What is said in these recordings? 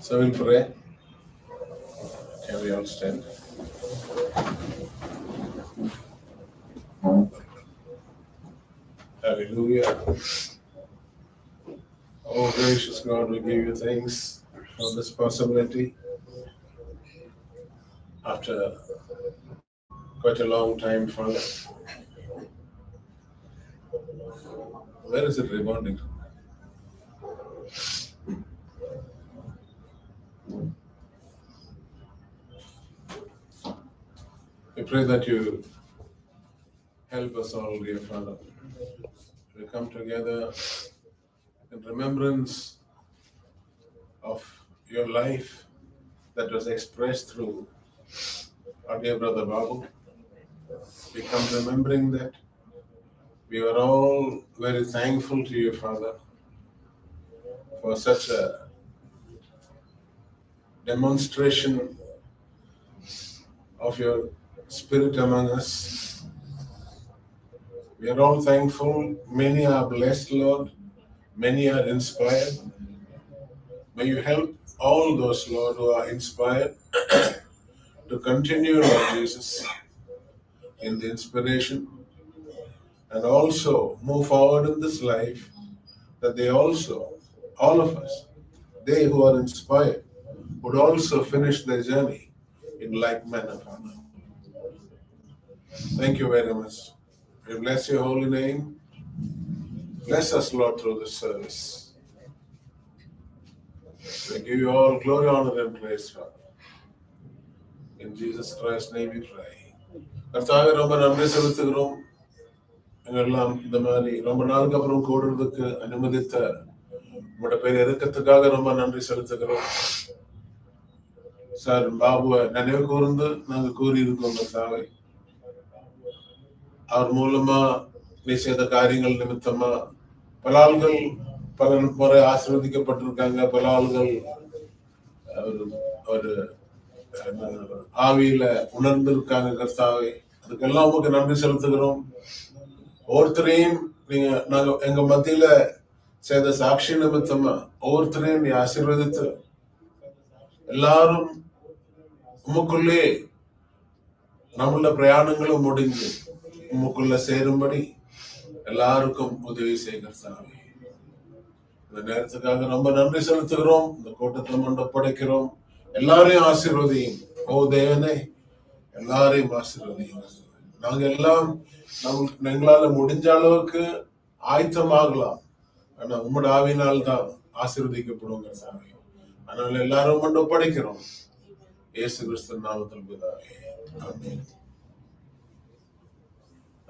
So we'll pray. Can we all stand? Hallelujah. Oh, gracious God, we give you thanks for this possibility after quite a long time, Father. Where is it rebounding? We pray that you help us all, dear Father. We come together in remembrance of your life that was expressed through our dear brother Babu. We come remembering that we are all very thankful to you, Father, for such a demonstration of your spirit among us. We are all thankful. Many are blessed, Lord. Many are inspired. May you help all those, Lord, who are inspired to continue, Lord Jesus, in the inspiration and also move forward in this life, that they also, all of us, they who are inspired, would also finish their journey in like manner, Father. Thank you very much. We bless your holy name. Bless us, Lord, through this service. We give you all glory, honor, and praise, Father. In Jesus Christ's name we pray. கர்த்தாவே ரொம்ப நன்றி செலுத்துகிறோம். எங்கெல்லாம் இந்த மாதிரி ரொம்ப நாளுக்கு அப்புறம் கூடுறதுக்கு அனுமதித்த உங்களோட பேர் இறக்கத்துக்காக ரொம்ப நன்றி செலுத்துகிறோம். சார் பாபுவை நினைவு கூர்ந்து நாங்கள் கூறியிருக்கோம் கர்த்தாவே. அவர் மூலமா நீ செய்த காரியங்கள் நிமித்தமா பல ஆள்கள் பல முறை ஆசீர்வதிக்கப்பட்டிருக்காங்க. பல ஆள்கள் ஒரு ஆவியில உணர்ந்து இருக்காங்க கர்த்தாவே. அதுக்கெல்லாம் உங்களுக்கு நன்றி செலுத்துகிறோம். ஒவ்வொருத்தரையும் நீங்க நாங்க எங்க மத்தியில செய்த சாட்சி நிமித்தமா ஒவ்வொருத்தரையும் நீ ஆசீர்வதித்து எல்லாரும் உமக்குள்ளே நம்மள பிரயாணங்களும் முடிஞ்சு உமக்குள்ள சேரும்படி எல்லாருக்கும் உதவி செய்கிறாங்க. இந்த நேரத்துக்காக ரொம்ப நன்றி செலுத்துகிறோம். இந்த கூட்டத்தை மண்டப்படைக்கிறோம். எல்லாரையும் ஆசீர்வதியும். ஓ தேவனே, எல்லாரையும் ஆசீர்வதியும். நாங்க எல்லாம் எங்களால முடிஞ்ச அளவுக்கு ஆயத்தமாகலாம். ஆனா உம்மோட ஆவினால் தான் ஆசீர்வதிக்கப்படுவோங்க சாமி. அதனால எல்லாரும் மண்டப்படைக்கிறோம். இயேசு கிறிஸ்து நாமத்தில் பிதாவே. ஆமென்.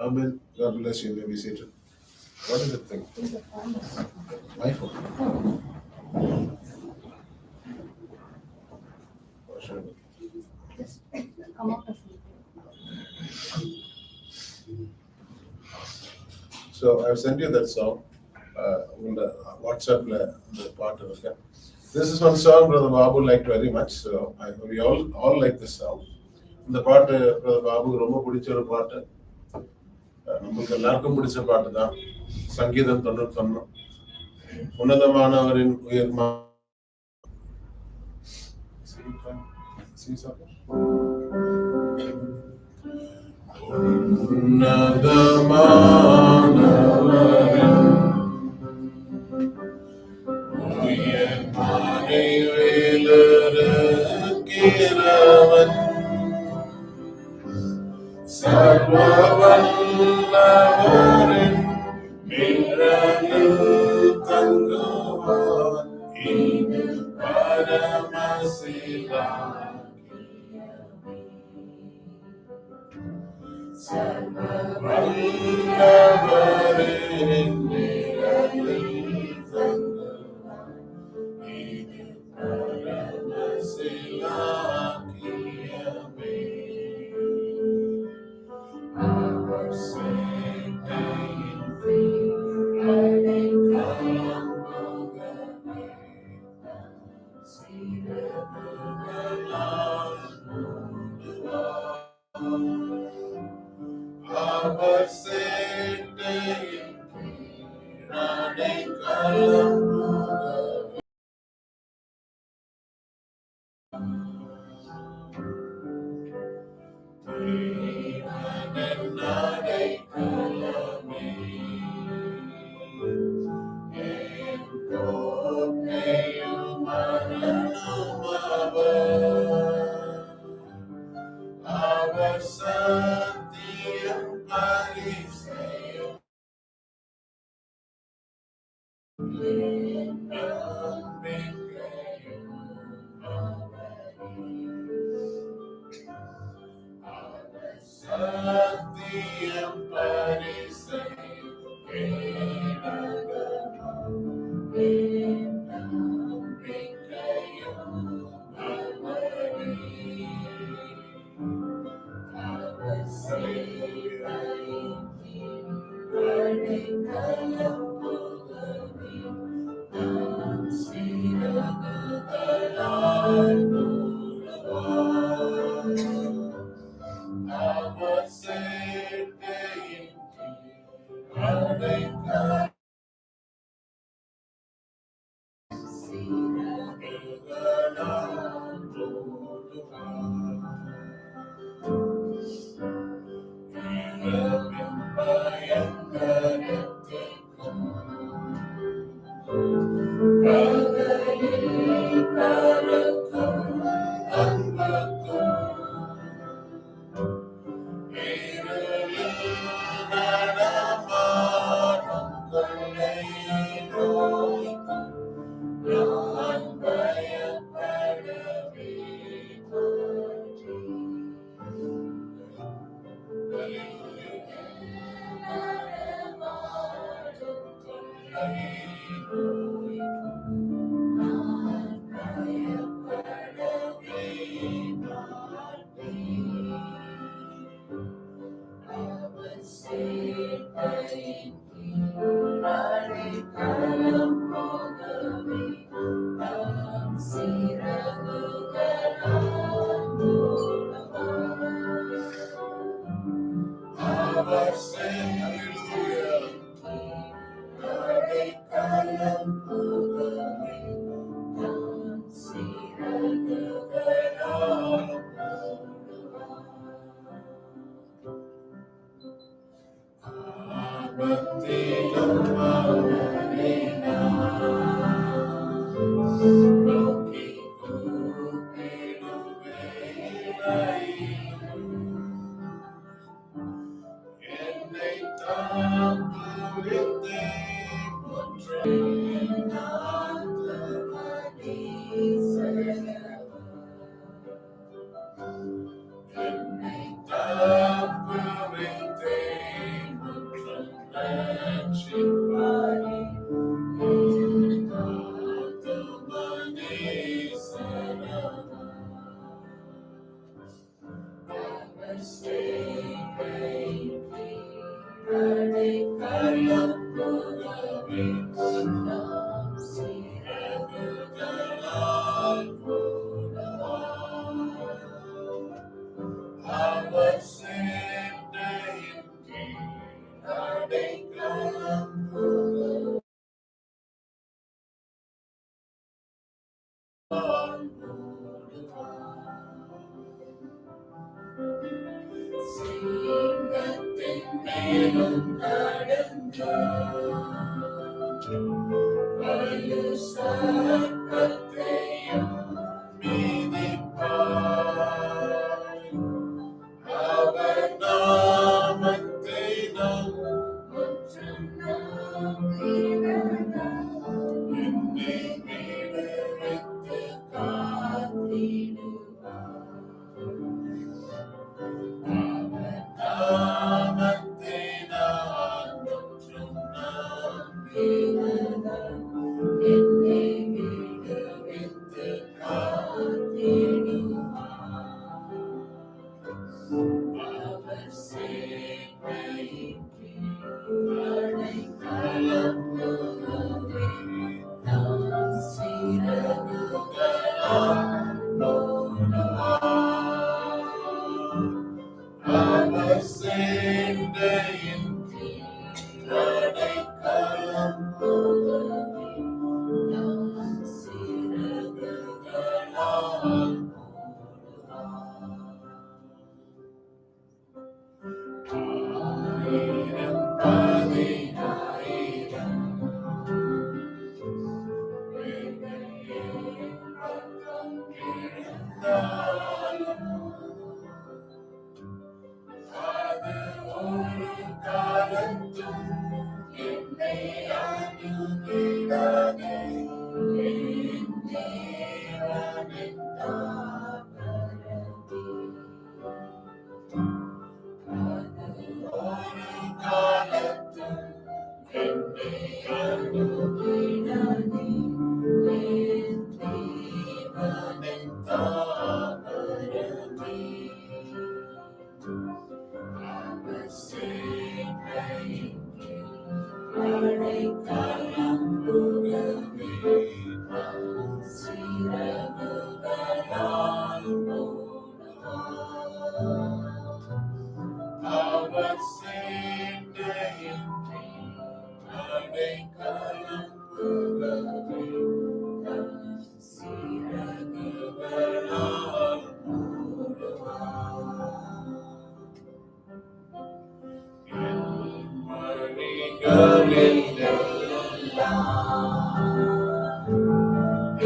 Amen. God bless you. You may be seated. What is it thing? My phone. Oh, sure. Just come out of it. So I've sent you that song. WhatsApp the part of it. This is one song Brother Babu liked very much. So we all like this song. இந்த பாட்டு Brother Babu ரொம்ப பிடிச்ச ஒரு பாட்டு. நமக்கு எல்லாருக்கும் பிடிச்ச பாட்டு தான். சங்கீதம் 91. உன்னதமானவரின் உயர்மா உன்னதமானவரின் உயர்மறை வேலருக்கிறவன் சர்வவல்லவரின் நிழலில் தங்குவான். இது பரமசிலாக்கியமே. சர்வவல்லவரின் நிழலில் தங்குவான். இது பரமசிலாக்கியமே. அவர் சேட்டையின் அடைக்கலம் புகவே சிறகுகளால் மூடுவார். அவர் சேட்டையின் அடைக்கலம் Satyam parisai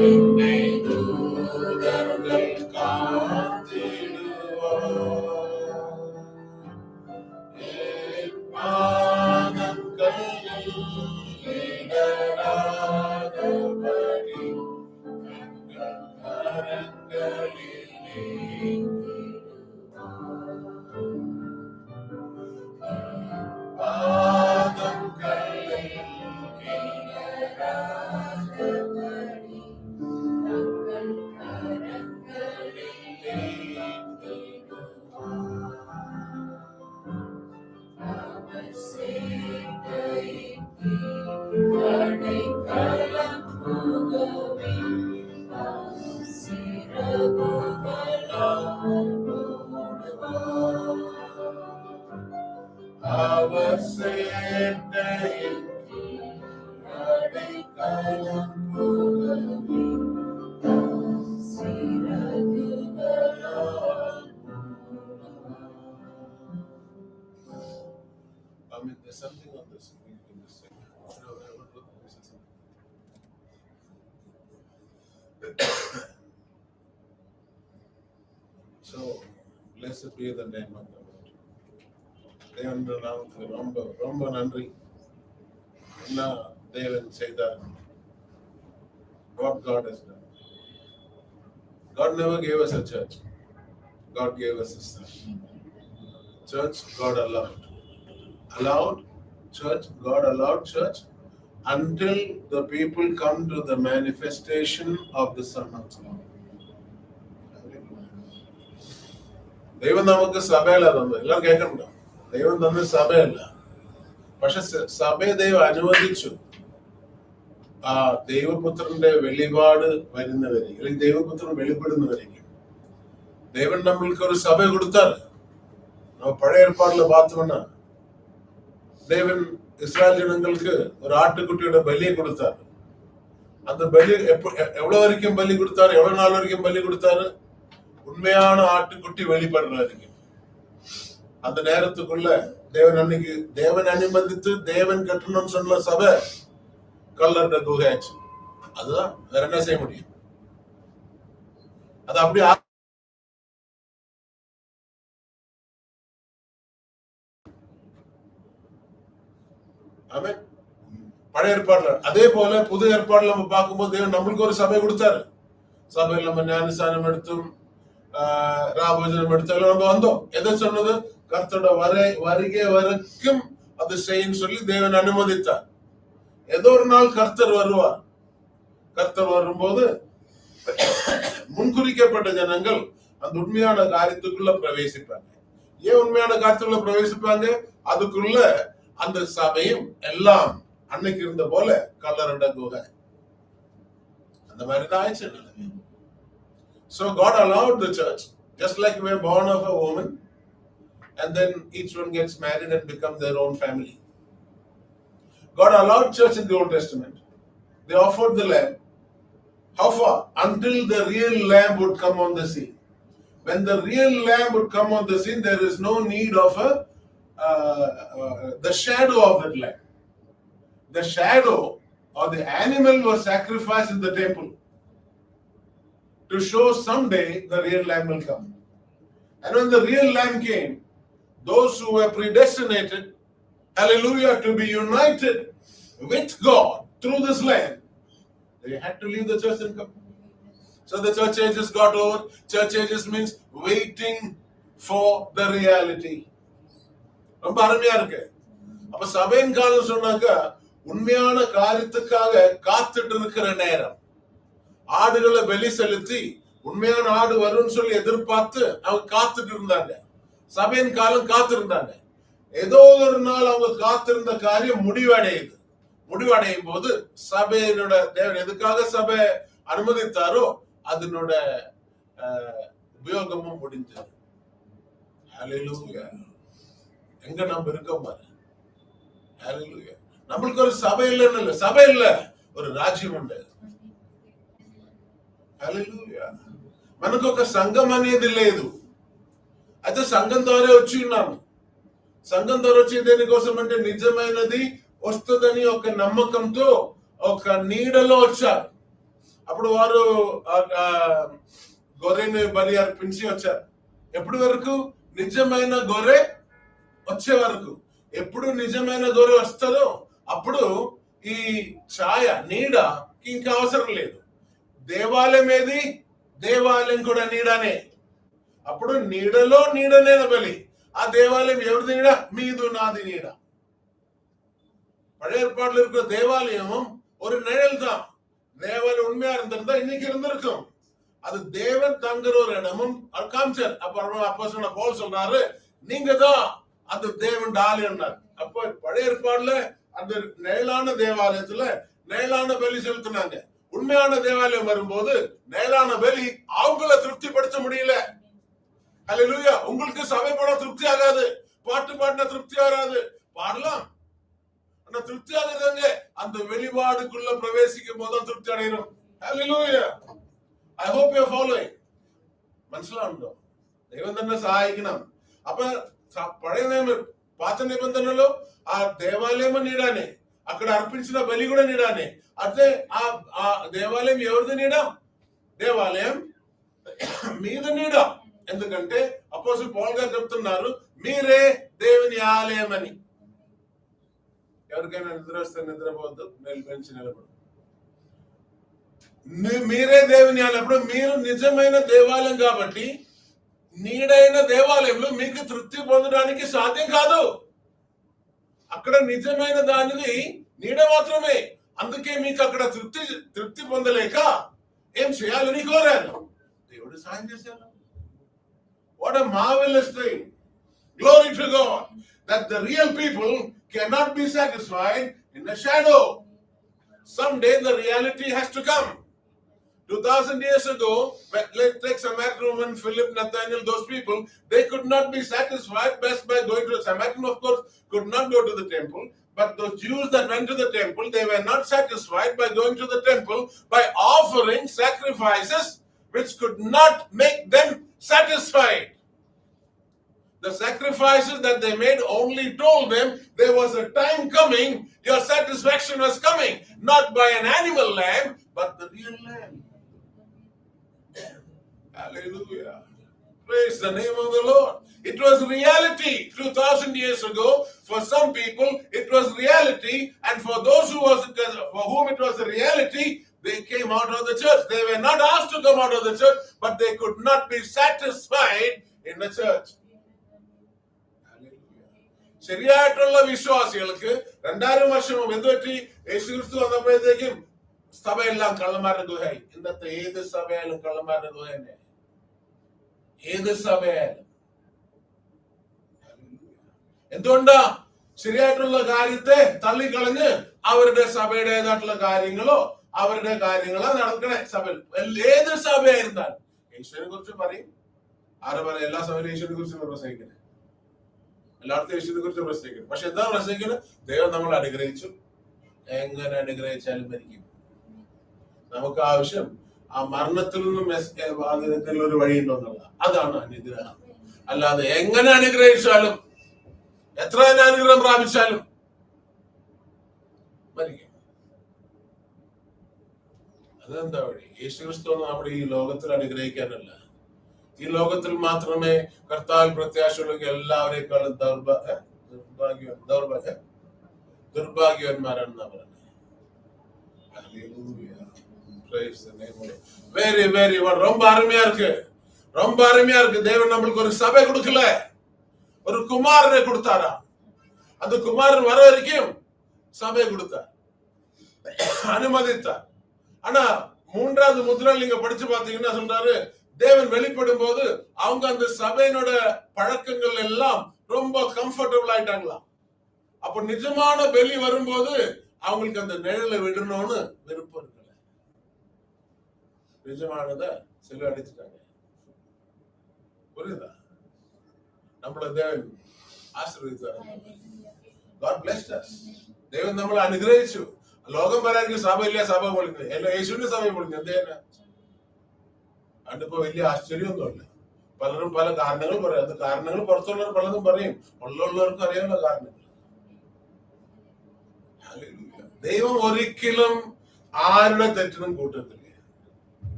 என்னை தூதர்கள் காத்திடுவார். என் பாதங்களில் இடராதபடி தங்கள் கரங்களில் பாதங்களில் இடராதபடி தங்கள் கரங்களில் அவர் சேட்டையின் அடைக்கலம் புகுவேன். சிறகுகளால் மூடுவார். அவர் சேட்டையின் அடைக்கலம் புகுவேன். சிறகுகளால் I mean, there's something on this in this thing. So, blessed be the name of the Lord. தேவனுடைய நாமத்துக்கு ரொம்ப ரொம்ப நன்றி. என்ன தேவன் செய்தார்? What God has done. God never gave us a church. God gave us a son. Church, God allowed. Allowed church, God allowed church until the people come to the manifestation of the Son of God. ദൈവം നമുക്ക് സഭയല്ല തന്നത്. എല്ലാം കേൾക്കണ്ട. ദൈവം തന്ന സഭയല്ല. പക്ഷെ സഭയെ ദൈവം അനുവദിച്ചു ആ ദൈവപുത്രന്റെ വെളിപാട് വരുന്നവരെ, അല്ലെങ്കിൽ ദൈവപുത്രൻ വെളിപ്പെടുന്നവരേക്കും ദൈവം നമ്മൾക്ക് ഒരു സഭ കൊടുത്താറ്. நம்ம பழைய ஏற்பாடுல பார்த்தோம்னா தேவன் இஸ்ராயல் ஜனங்களுக்கு ஒரு ஆட்டுக்குட்டியோட பலியை கொடுத்தாரு. அந்த பலி எவ்வளவு வரைக்கும் பலி கொடுத்தாரு? எவ்வளவு நாள் வரைக்கும் பலி கொடுத்தாரு? உண்மையான ஆட்டுக்குட்டி வெளிப்படுற வரைக்கும். அந்த நேரத்துக்குள்ள தேவன் அனுமதித்து தேவன் கட்டணும்னு சொன்ன சபை கல்லற குகையாச்சு. அதுதான் வேற என்ன செய்ய முடியும்? அது அப்படி பழைய ஏற்பாடுல. அதே போல புது ஏற்பாடுல நம்ம பார்க்கும்போது தேவன் நம்மளுக்கு ஒரு சபை கொடுத்தாரு. சபையில் நம்ம ஞானஸ்தானம் எடுத்தும் ராபோஜனம் எடுத்தாலும் நம்ம வந்தோம். எதை சொன்னது? கர்த்தரோட வருகை வரைக்கும் அது செய்யும் சொல்லி தேவன் அனுமதித்தார். ஏதோ ஒரு நாள் கர்த்தர் வருவார். கர்த்தர் வரும்போது முன்குறிக்கப்பட்ட ஜனங்கள் அந்த உண்மையான காரியத்துக்குள்ள பிரவேசிப்பாங்க. ஏன் உண்மையான காரியத்துக்குள்ள பிரவேசிப்பாங்க? அதுக்குள்ள அந்த சபையும் எல்லாம் அன்னைக்கு இருந்த போல கல்லறட குகை அந்த மாதிரி தான் ஆயிடுச்சு. So God allowed the church, just like we are born of a woman and then each one gets married and becomes their own family. God allowed church in the Old Testament. They offered the lamb. How far? Until the real lamb would come on the scene. When the real lamb would come on the scene, there is no need of the shadow of that lamb. The shadow or the animal was sacrificed in the temple to show someday the real lamb will come. And when the real lamb came, those who were predestinated, hallelujah, to be united with God through this lamb, they had to leave the church and come. So the church ages got over. Church ages means waiting for the reality. ரொம்ப அருமையா இருக்கு. அப்ப சபையின் காலம் சொன்னாக்க உண்மையான காரியத்துக்காக காத்துட்டு இருக்கிற நேரம். ஆடுகளை பலி செலுத்தி உண்மையான ஆடு வரும்னு சொல்லி எதிர்பார்த்து அவங்க காத்துட்டு இருந்தாங்க. சபையின் காலம் காத்திருந்தாங்க. ஏதோ ஒரு நாள் அவங்க காத்திருந்த காரியம் முடிவடையும் போது சபையினோட தேவன் எதுக்காக சபை அனுமதித்தாரோ அதனோட உபயோகமும் முடிஞ்சது. ஹல்லேலூயா. எங்க நம்ம இருக்கோம் பாரு. ஹல்லேலூயா. நம்மளுக்கு ஒரு சபை இல்லைன்னு இல்லை. சபை இல்ல, ఒక రాజ్యం ఉంది. హల్లెలూయా. మనకు ఒక సంఘం అనేది లేదు. అయితే సంఘం ద్వారా వచ్చి ఉన్నాము. సంఘం ద్వారా వచ్చే దేనికోసం అంటే నిజమైనది వస్తుందని ఒక నమ్మకంతో ఒక నీడలో వచ్చారు. అప్పుడు వారు గొర్రెని బలి అర్పించి వచ్చారు. ఎప్పటి వరకు? నిజమైన గొర్రె వచ్చే వరకు. ఎప్పుడు నిజమైన గొర్రె వస్తుందో అప్పుడు ఈ ఛాయ నీడ ఇంకా అవసరం లేదు. దేవాలయం ఏది? దేవాలయం కూడా నీడనే. అప్పుడు నీడలో నీడనే బలి. ఆ దేవాలయం ఎవరిది నీడ? மீது நாதி நீட. பழைய ஏற்பாடுல இருக்கிற தேவாலயமும் ஒரு நிழல் தான். தேவாலயம் உண்மையா இருந்திருந்தா இன்னைக்கு இருந்திருக்கும். அது தேவன் தங்குற ஒரு இடமும் காமிச்சார். அப்ப சொன்ன பவுல் சொல்றாரு, நீங்க தான் அந்த தேவன் ஆலயம்னார். அப்போ பழைய ஏற்பாடுல அந்த நிழலான தேவாலயத்துல நிழலான பலி செலுத்தினாங்க. உண்மையான தேவாலயம் வரும்போது நிழலான பலி அவங்கள திருப்திப்படுத்த முடியல. ஹல்லேலூயா. உங்களுக்கு சபை போட திருப்தி ஆகாது, பாட்டு பாடினா திருப்தி ஆகாது. பாடலாம், ஆனா திருப்தி ஆகுறதுங்க அந்த வெளிப்பாடுக்குள்ள பிரவேசிக்கும் போதுதான் திருப்தி அடைகிறோம். ஹல்லேலூயா. I hope you are following. మనసులో దైవం തന്നെ సహాయకనం. అప్ప పழைయ పాత నిబంధనలో ఆ దేవాలయం నీడానే, అక్కడ అర్పించిన బలి కూడా నీడానే. అంటే ఆ దేవాలయం ఎవరిది నీడ? దేవాలయం మీద నీడ. ఎందుకంటే అపోస్తలుడు పౌలు గారు చెప్తున్నారు, మీరే దేవుని ఆలయం అని. ఎవరికైనా నిద్ర వస్తే నిద్రపోవద్దు, నిలిపించి నిలబడు. మీరే దేవుని ఆలయం. అప్పుడు మీరు నిజమైన దేవాలయం కాబట్టి నీడైన దేవాలయంలో మీకు తృప్తి పొందడానికి సాధ్యం కాదు. అక్కడ నిజమైన దానిది నీడ మాత్రమే. అందుకే మీకు అక్కడ తృప్తి పొందలేక ఏం చేయాలని కోరారు. దేవుడు సాయం చేశారు. What a marvelous thing. Glory to God. That the real people cannot be satisfied in the shadow. Someday the reality has to come. 2000 years ago, let's take Samaritan woman, Philip, Nathaniel, those people, they could not be satisfied best by going to the Samaritan, of course, could not go to the temple. But those Jews that went to the temple, they were not satisfied by going to the temple by offering sacrifices which could not make them satisfied. The sacrifices that they made only told them there was a time coming, your satisfaction was coming, not by an animal lamb, but the real lamb. Hallelujah. Praise the name of the Lord. It was reality 2000 years ago. For some people, it was reality, and for those for whom it was a reality, they came out of the church. They were not asked to come out of the church, but they could not be satisfied in the church. ശരിയായിട്ടുള്ള വിശ്വാസികൾക്ക് 2000 വർഷം എന്തുപറ്റി? യേശുക്രിസ്തു വന്നപ്പോഴത്തേക്കും സഭയെല്ലാം കള്ളന്മാരുടെ ഗുഹയായി. ഇന്നത്തെ ഏത് സഭയായാലും കള്ളന്മാരുടെ ഗുഹ തന്നെ. ഏത് സഭയായാലും. എന്തുകൊണ്ടാ? ശരിയായിട്ടുള്ള കാര്യത്തെ തള്ളിക്കളഞ്ഞ് അവരുടെ സഭയുടേതായിട്ടുള്ള കാര്യങ്ങളോ നടക്കണേ സഭയിൽ. ഏത് സഭയായിരുന്നാലും യേശുവിനെ കുറിച്ച് പറയും. ആരെ പറയും? എല്ലാ സഭയിലും യേശുവിനെ കുറിച്ച് പ്രസംഗിക്കുന്നത്. എല്ലായിടത്തും യേശുവിനെ കുറിച്ച് പ്രസംഗിക്കുന്നത്. പക്ഷെ എന്താ പ്രസംഗിക്കുന്നത്? ദൈവം നമ്മൾ അനുഗ്രഹിച്ചു. എങ്ങനെ അനുഗ്രഹിച്ചാലും മരിക്കും. നമുക്ക് ആവശ്യം ആ മരണത്തിൽ നിന്നും ഒരു വഴിയുണ്ടോ എന്നുള്ള, അതാണ് അനുഗ്രഹം. അല്ലാതെ എങ്ങനെ അനുഗ്രഹിച്ചാലും എത്ര അനുഗ്രഹം പ്രാപിച്ചാലും മരിക്കും. അതെന്താ വഴി? യേശുക്രിസ്തു നമ്മുടെ ഈ ലോകത്തിൽ അനുഗ്രഹിക്കാനല്ല. ഈ ലോകത്തിൽ മാത്രമേ കർത്താവിൽ പ്രത്യാശയുള്ള എല്ലാവരെക്കാളും ദുർഭാഗ്യവന്മാരാണെന്നാ പറയുന്നത്. வெரி வெரி ரொம்ப அருமையா இருக்கு. ரொம்ப அருமையா இருக்கு. தேவன் நம்மளுக்கு ஒரு சபை கொடுக்கல, ஒரு குமாரனை கொடுத்தாரா. அந்த குமாரன் வர வரைக்கும் சபை கொடுத்தார், அனுமதித்தார். ஆனா 3வது முத்திரையில் நீங்க படிச்சு பாத்தீங்கன்னா சொல்றாரு, தேவன் வெளிப்படும் போது அவங்க அந்த சபையினோட பழக்கங்கள் எல்லாம் ரொம்ப கம்ஃபர்டபுள் ஆயிட்டாங்களா. அப்ப நிஜமான பலி வரும்போது அவங்களுக்கு அந்த நிழலை விடணும்னு விருப்பம் இருக்கல. நிஜமானத சில அடிச்சுட்டாங்க. புரியுதா? நம்மள தேவன் ஆசீர்வதித்தார். God blessed us. தேவன் நம்மளை அனுகிரகிச்சு ലോകം പറയാൻ സഭയില്ല, സഭ പൊളിഞ്ഞത് എല്ലാ യേശുവിന്റെ സഭയെ പൊളിഞ്ഞു. എന്തേനാ അതിപ്പോ വലിയ ആശ്ചര്യമൊന്നുമില്ല. പലരും പല കാരണങ്ങൾ പറയും. അത് കാരണങ്ങൾ പുറത്തുള്ളവർ പലതും പറയും, ഉള്ളവർക്ക് അറിയാനുള്ള കാരണങ്ങൾ. ദൈവം ഒരിക്കലും ആരുടെ തെറ്റിനും കൂട്ടത്തില്ല.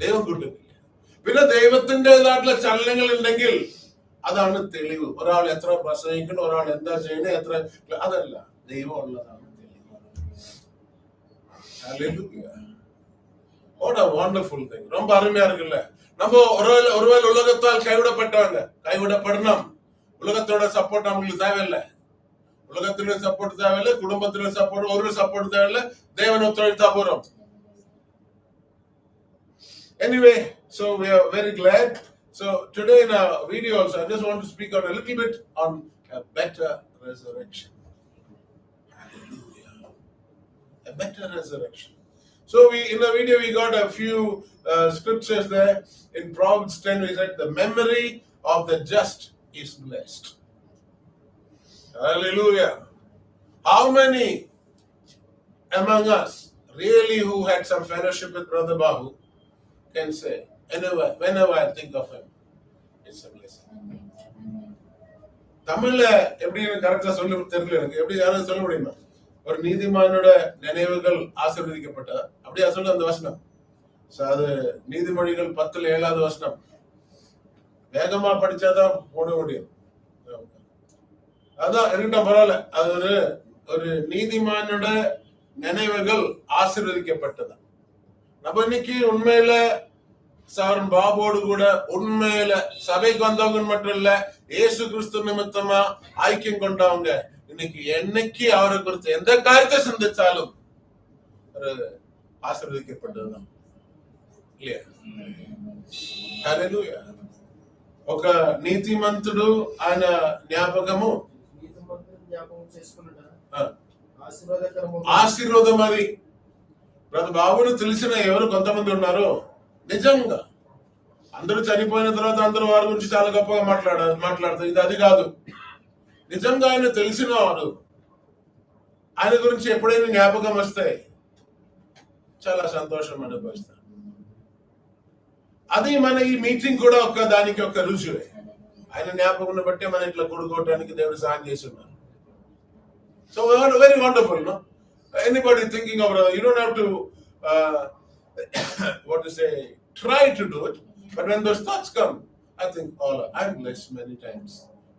ദൈവം കൂട്ടത്തില്ല. പിന്നെ ദൈവത്തിൻ്റെതായിട്ടുള്ള ചലനങ്ങൾ ഉണ്ടെങ്കിൽ അതാണ് തെളിവ്. ഒരാൾ എത്ര പ്രസംഗിക്കണം, ഒരാൾ എന്താ ചെയ്യണേ, എത്ര, അതല്ല, ദൈവം ഉള്ളതാണ് தெளிவு. What a wonderful thing. ரொம்ப அருமையா இருக்குல்ல. நம்ம ஒருவேளை உலகத்தால் கைவிடப்பட்டவங்க, கைவிடப்படணும். உலகத்தோட சப்போர்ட் அவங்களுக்கு தேவையில்லை. உலகத்தில சப்போர்ட் தேவையில்லை, குடும்பத்தில சப்போர்ட், ஒரு சப்போர்ட் தேவையில்லை. தேவன் ஒத்துழைத்தா போறோம். Anyway, so we are very glad. So today in our video also, I just want to speak on a little bit on a better resurrection. Hallelujah. A better resurrection. So in the video we got a few scriptures there. In Proverbs 10 we said the memory of the just is blessed. Hallelujah. How many among us really who had some fellowship with Brother Babu can say, whenever I think of him, it's a blessing. தமிழ்ல எப்படி கரெக்டா சொல்ல தெரியல எனக்கு. எப்படி யாரும் சொல்ல முடியுமா? ஒரு நீதிமானோட நினைவுகள் ஆசீர்வதிக்கப்பட்டதா? அப்படியா சொல்ல அந்த வசனம்? அது நீதிமொழிகள் 10:7 வசனம். வேகமா படிச்சாதான் போட முடியும். அதான் இருக்கட்டும், பரவாயில்ல. அது ஒரு நீதிமானோட நினைவுகள் ஆசீர்வதிக்கப்பட்டதா. நம்ம இன்னைக்கு உண்மையில சவரன் பாபோடு கூட உண்மையில சபைக்கு வந்தவங்க மட்டும் இல்ல, இயேசு கிறிஸ்து நிமித்தமா ஐக்கியம் கொண்டவங்க இன்னைக்கு என்னைக்கு அவரை குறித்து எந்த காரியத்தை சிந்திச்சாலும் ஒரு ఆశీర్వదించబడ్డదాం. హల్లెలూయా. ఒక నీతిమంతుడు ఆయన జ్ఞాపకము ఆశీర్వాదం. అది ప్రతి బాబును తెలిసిన ఎవరు కొంతమంది ఉన్నారు. నిజంగా అందరూ చనిపోయిన తర్వాత అందరూ వారి గురించి చాలా గొప్పగా మాట్లాడతారు. ఇది అది కాదు. నిజంగా ఆయన తెలిసిన వారు ఆయన గురించి ఎప్పుడైనా జ్ఞాపకం వస్తే చాలా సంతోషం అనుభవిస్తారు. అది మన ఈ మీటింగ్ కూడా దానికి ఒక రుజువే. ఆయన జ్ఞాపకం బట్టే మన ఇట్లా కూడుకోవడానికి దేవుడు సహాయం చేస్తున్నారు. So very wonderful. No anybody thinking of, you don't have to what to say, try to do it, but when those thoughts come, I think, I'm blessed many times,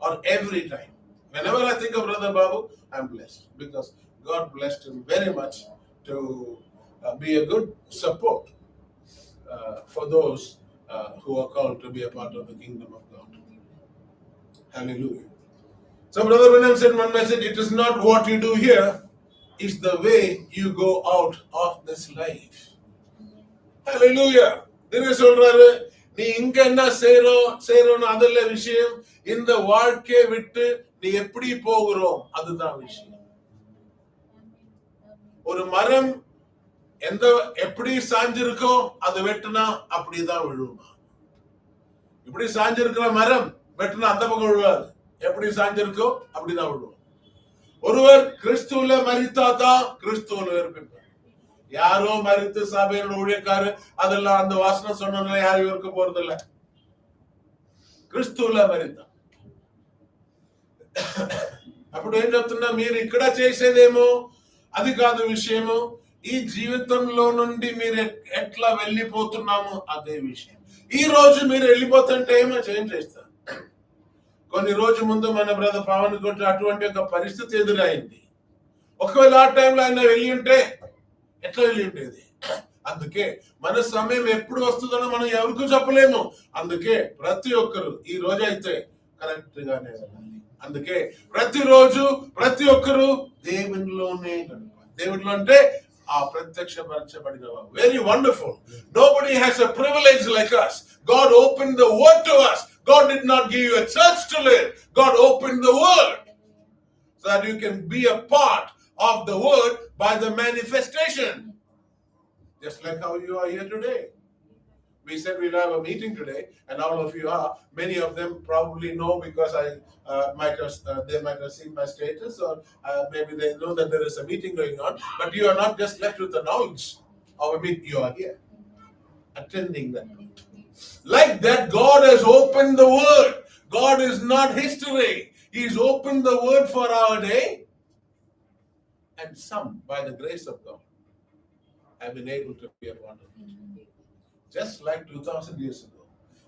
or every time. Whenever I think of Brother Babu, I'm blessed because God blessed him very much to be a good support for those who are called to be a part of the kingdom of God. Hallelujah. So Brother William said one message, it is not what you do here, it's the way you go out of this life. Hallelujah. This சொல்றாரு, நீ இங்க என்ன செய்றோம் அதல்ல விஷயம், இந்த வாழ்க்கையை விட்டு நீ எப்படி போகிறோம் அதுதான் விஷயம். ஒரு மரம் எப்படி சாஞ்சிருக்கோ அது வெட்டுனா அப்படிதான் விழுமா. இப்படி சாஞ்சிருக்கிற மரம் வெட்டுனா அந்த பக்கம் விழுவாது. எப்படி சாஞ்சிருக்கோ அப்படிதான் விழுவோம். ஒருவர் கிறிஸ்துவுல மரித்தாதான் கிறிஸ்துவுல இருப்பார். யாரோ மரித்து சபையோட ஊழியக்காரு அதெல்லாம் அந்த வாசனம் சொன்னதுல யாரும் இவருக்கு போறது இல்ல. క్రిస్తువుల మరింత. అప్పుడు ఏం చెప్తున్నా, మీరు ఇక్కడ చేసేదేమో అది కాదు విషయము, ఈ జీవితంలో నుండి మీరు ఎట్లా వెళ్ళిపోతున్నామో అదే విషయం. ఈ రోజు మీరు వెళ్ళిపోతుంటే ఏమో చేస్తారు. కొన్ని రోజు ముందు మన బ్రదర్ పవన్ కొట్టి అటువంటి ఒక పరిస్థితి ఎదురైంది. ఒకవేళ ఆ టైంలో ఆయన వెళ్ళి ఉంటే ఎట్లా వెళ్ళి ఉండేది. అందుకే మన సమయం ఎప్పుడు వస్తుందో మనం ఎవరికి చెప్పలేము. అందుకే ప్రతి ఒక్కరు ఈ రోజు అయితే కరెక్ట్ గానే వెళ్ళాలి. అందుకే ప్రతిరోజు ప్రతి ఒక్కరు దేవునిలోనే గడపాలి. దేవునిలో అంటే ఆ ప్రత్యక్షపరచబడిన very wonderful. Nobody has a privilege like us. God opened the word to us. God did not give you a church to live. God opened the word so that you can be a part of the word by the manifestation. Just like how you are here today. We said we'll have a meeting today, and all of you are. Many of them probably know because they might have seen my status, or maybe they know that there is a meeting going on. But you are not just left with the knowledge of a meeting. You are here, attending that meeting. Like that, God has opened the Word. God is not history. He's opened the Word for our day, and some, by the grace of God, have been able to be a part of it. Just like 2000 years ago.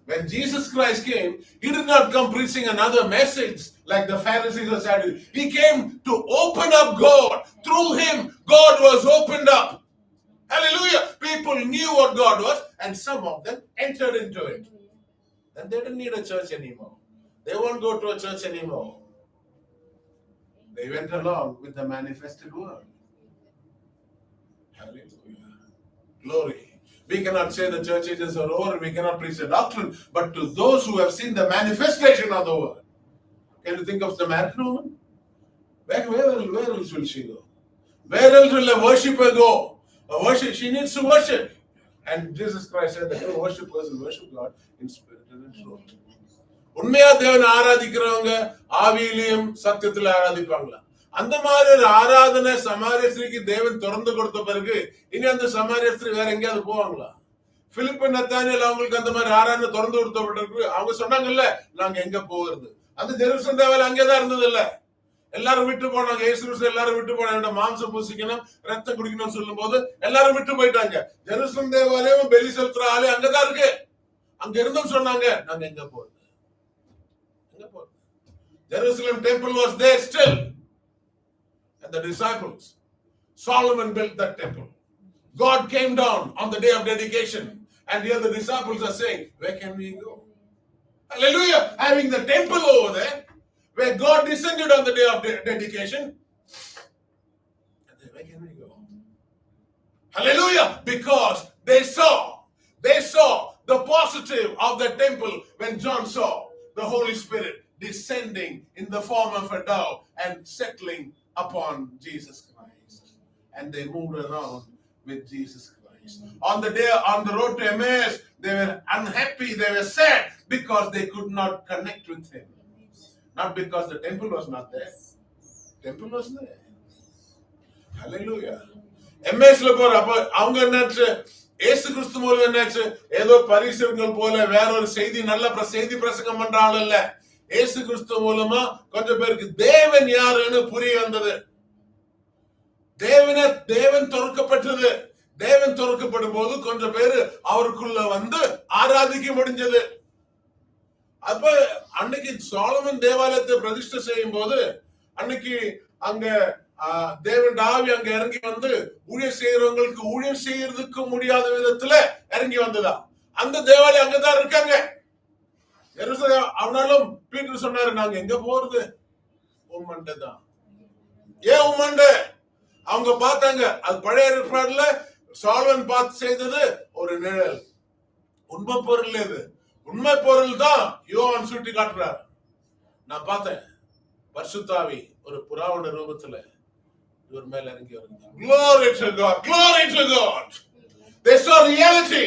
When Jesus Christ came, He did not come preaching another message like the Pharisees or Sadducees. He came to open up God. Through Him, God was opened up. Hallelujah. People knew what God was, and some of them entered into it. Then they didn't need a church anymore. They won't go to a church anymore. They went along with the manifested word. Hallelujah. Glory. We cannot say the church ages are over, we cannot preach the doctrine, but to those who have seen the manifestation of the word. Can you think of the Samaritan woman? Where else will she go? Where else will a worshipper go? She needs to worship. And Jesus Christ said that true worshippers will worship God in spirit and in truth. உண்மையா தேவனை ஆராதிக்கிறவங்க ஆவியிலையும் சத்தியத்துல ஆராதிப்பாங்களா? அந்த மாதிரி ஒரு ஆராதனை சமாரியஸ்திரிக்கு தேவன் திறந்து கொடுத்த பிறகு இனி அந்த சமாரியஸ்திரி வேற எங்கேயாவது போவாங்களா? பிலிப்பு நத்தானியேல் அவங்களுக்கு அந்த மாதிரி ஆராதனை திறந்து கொடுத்தப்பட்டிருக்கு. அவங்க சொன்னாங்கல்ல, நாங்க எங்க போகிறது? அந்த ஜெருசலேம் தேவாலயம் அங்கேதான் இருந்தது இல்ல. எல்லாரும் விட்டு போனாங்க. இயேசு எல்லாரும் விட்டு போனாங்க. மாம்சம் பூசிக்கணும், ரத்தம் குடிக்கணும்னு சொல்லும் போது எல்லாரும் விட்டு போயிட்டாங்க. ஜெருசலேம் தேவாலயம் பெலி செலுத்துற ஆலயம் அங்கதான் இருக்கு. அங்க இருந்தும் சொன்னாங்க, நாங்க எங்க போறது? எங்க போறது? Jerusalem temple was there still. And the disciples, Solomon built that temple. God came down on the day of dedication, and here the disciples are saying, where can we go? Hallelujah. Having the temple over there, where God descended on the day of dedication, and then where can we go? Hallelujah. Because they saw the positive of the temple when John saw the Holy Spirit descending in the form of a dove and settling upon Jesus Christ. And they moved around with Jesus Christ. On the road to Emmaus, they were unhappy, they were sad because they could not connect with Him. Not because the temple was not there. Temple was there. Hallelujah. Emmausல போற அப்ப அவங்க என்னாச்சு? இயேசு கிறிஸ்து மூலம் என்னாச்சு? ஏதோ பரிசேயர்கள் போல வேற ஒரு செய்தி நல்ல செய்தி பிரசங்கம் பண்ற ஆள் இல்ல. இயேசு கிறிஸ்து மூலமா கொஞ்சம் பேருக்கு தேவன் யாருன்னு புரிய வந்தது. தேவன் திறக்கப்பட்டது. தேவன் திறக்கப்படும் போது கொஞ்சம் பேரு அவருக்குள்ள வந்து ஆராதிக்க முடிஞ்சது. அப்ப அன்னைக்கு சாலமன் தேவாலயத்தை பிரதிஷ்டை செய்யும் போது அன்னைக்கு அங்க தேவன் ஆவி அங்க இறங்கி வந்து ஊழியம் செய்யறவங்களுக்கு ஊழியம் செய்யறதுக்கு முடியாத விதத்துல இறங்கி வந்ததா. அந்த தேவாலயம் அங்கதான் இருக்காங்க. அவனாலும் பீட்டர் சொன்னாரு, நாங்க எங்க போறது? உம்மண்டை தான். ஏன் உம்மண்டை? அவங்க பார்த்தாங்க, அது பழைய ஏற்பாடுல சாலமன் பார்த்து செய்தது ஒரு நிழல். உண்மை பொருள் இது. உண்மை பொருள் தான் யோவான் சுட்டி காட்டுறார். நான் பார்த்தேன், பரிசுத்தாவி ஒரு புறாவோட ரூபத்துல இவர் மேல இறங்கி வருது. Glory to God, glory to God. They saw reality.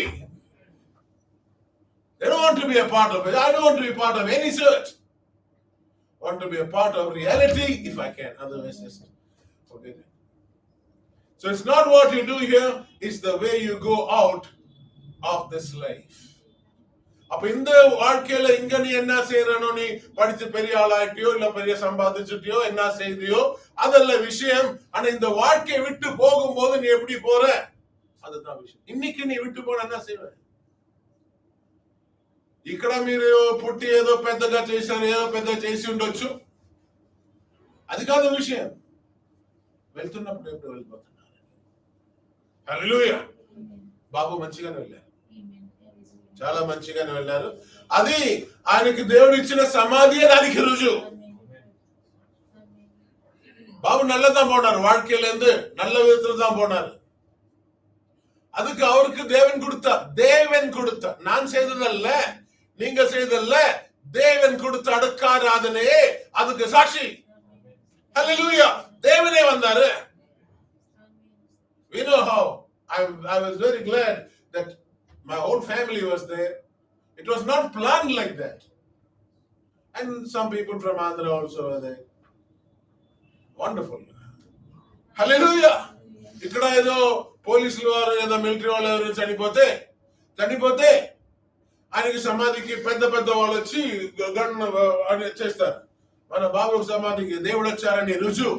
They don't want to be a part of it. I don't want to be part of any church. I want to be a part of reality if I can. Otherwise, just forget it. So it's not what you do here, it's the way you go out of this life. அப்ப இந்த வாழ்க்கையில இங்க நீ என்ன செய்யறனோ, நீ படிச்சு பெரிய ஆளாயிட்டியோ இல்ல பெரிய சம்பாதிச்சுட்டியோ என்ன செய்தியோ அதல்ல விஷயம். ஆனா இந்த வாழ்க்கையை விட்டு போகும்போது நீ எப்படி போற, அதுதான் விஷயம். இன்னைக்கு நீ விட்டு போன என்ன செய்வ? ఇక్కడ మీరు పుట్టి ఏదో పెద్దగా చేశారు, ఏదో పెద్ద చేసి ఉండొచ్చు, అది కాదు విషయం. వెళ్తున్నప్పుడు ఎప్పుడు వెళ్ళిపోతున్నారు? హల్లెలూయా. బాబు మంచిగానే వెళ్ళారు, చాలా మంచిగానే వెళ్ళారు. అది ఆయనకి దేవుడు ఇచ్చిన సమాధి, దానికి రుజువు. பாபு நல்லதான் போனார், வாழ்க்கையில இருந்து நல்ல விதத்துல தான் போனார். அதுக்கு அவருக்கு தேவன் கொடுத்த நான் செய்ததல்ல, நீங்க செய்தல்ல, தேவன் கொடுத்த அடக்காராதனையே அதுக்கு சாட்சி. ஹல்லேலூயா. தேவனே வந்தாரு. We know how. I was very glad that My whole family was there. It was not planned like that. And some people from Andhra also were there. Wonderful. Hallelujah. ఇక్కడ ఏదో పోలీసులు వారు ఏదో మిలిటరీ వాళ్ళు ఎవరు చనిపోతే ఆయనకి సమాధికి పెద్ద పెద్ద వాళ్ళు వచ్చి గన్ చేస్తారు. మన బాబు సమాధికి దేవుడు వచ్చారని రుజువు.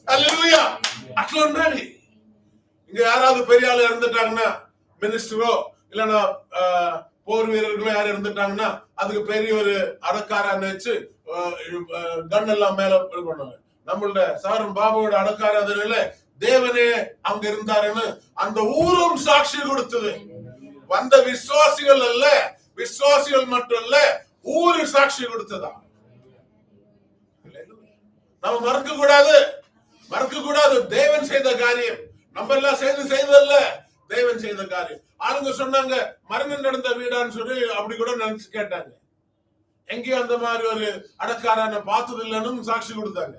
హల్లెలూయా. అట్లా ఉండాలి. இங்க யாராவது பெரிய ஆள் இறந்துட்டாங்கன்னா, மினிஸ்டரோ இல்லைன்னா போர் வீரர்களோ யாரும் இருந்துட்டாங்கன்னா அதுக்கு பெரிய ஒரு அடக்காரான்னு வச்சு கன் எல்லாம் மேல பண்ணுவாங்க. நம்மளோட சாரன் பாபுவோட அடக்காராதனையில தேவனே அங்க இருந்தாருன்னு அந்த ஊரும் சாட்சி கொடுத்தது. வந்த விசுவாசிகள் அல்ல, விசுவாசிகள் மட்டும் இல்ல, ஊரு சாட்சி கொடுத்ததா. நம்ம மறக்க கூடாது. தேவன் செய்த காரியம் நம்ம எல்லாம் செய்தல்ல, தேவன் செய்த காரியம். ஆளுங்க சொன்னாங்க மரணம் நடந்த வீடான்னு சொல்லி அப்படி கூட நினைச்சு கேட்டாங்க. எங்கேயும் அந்த மாதிரி ஒரு அடக்காரான பார்த்தது இல்லைன்னு சாட்சி கொடுத்தாங்க.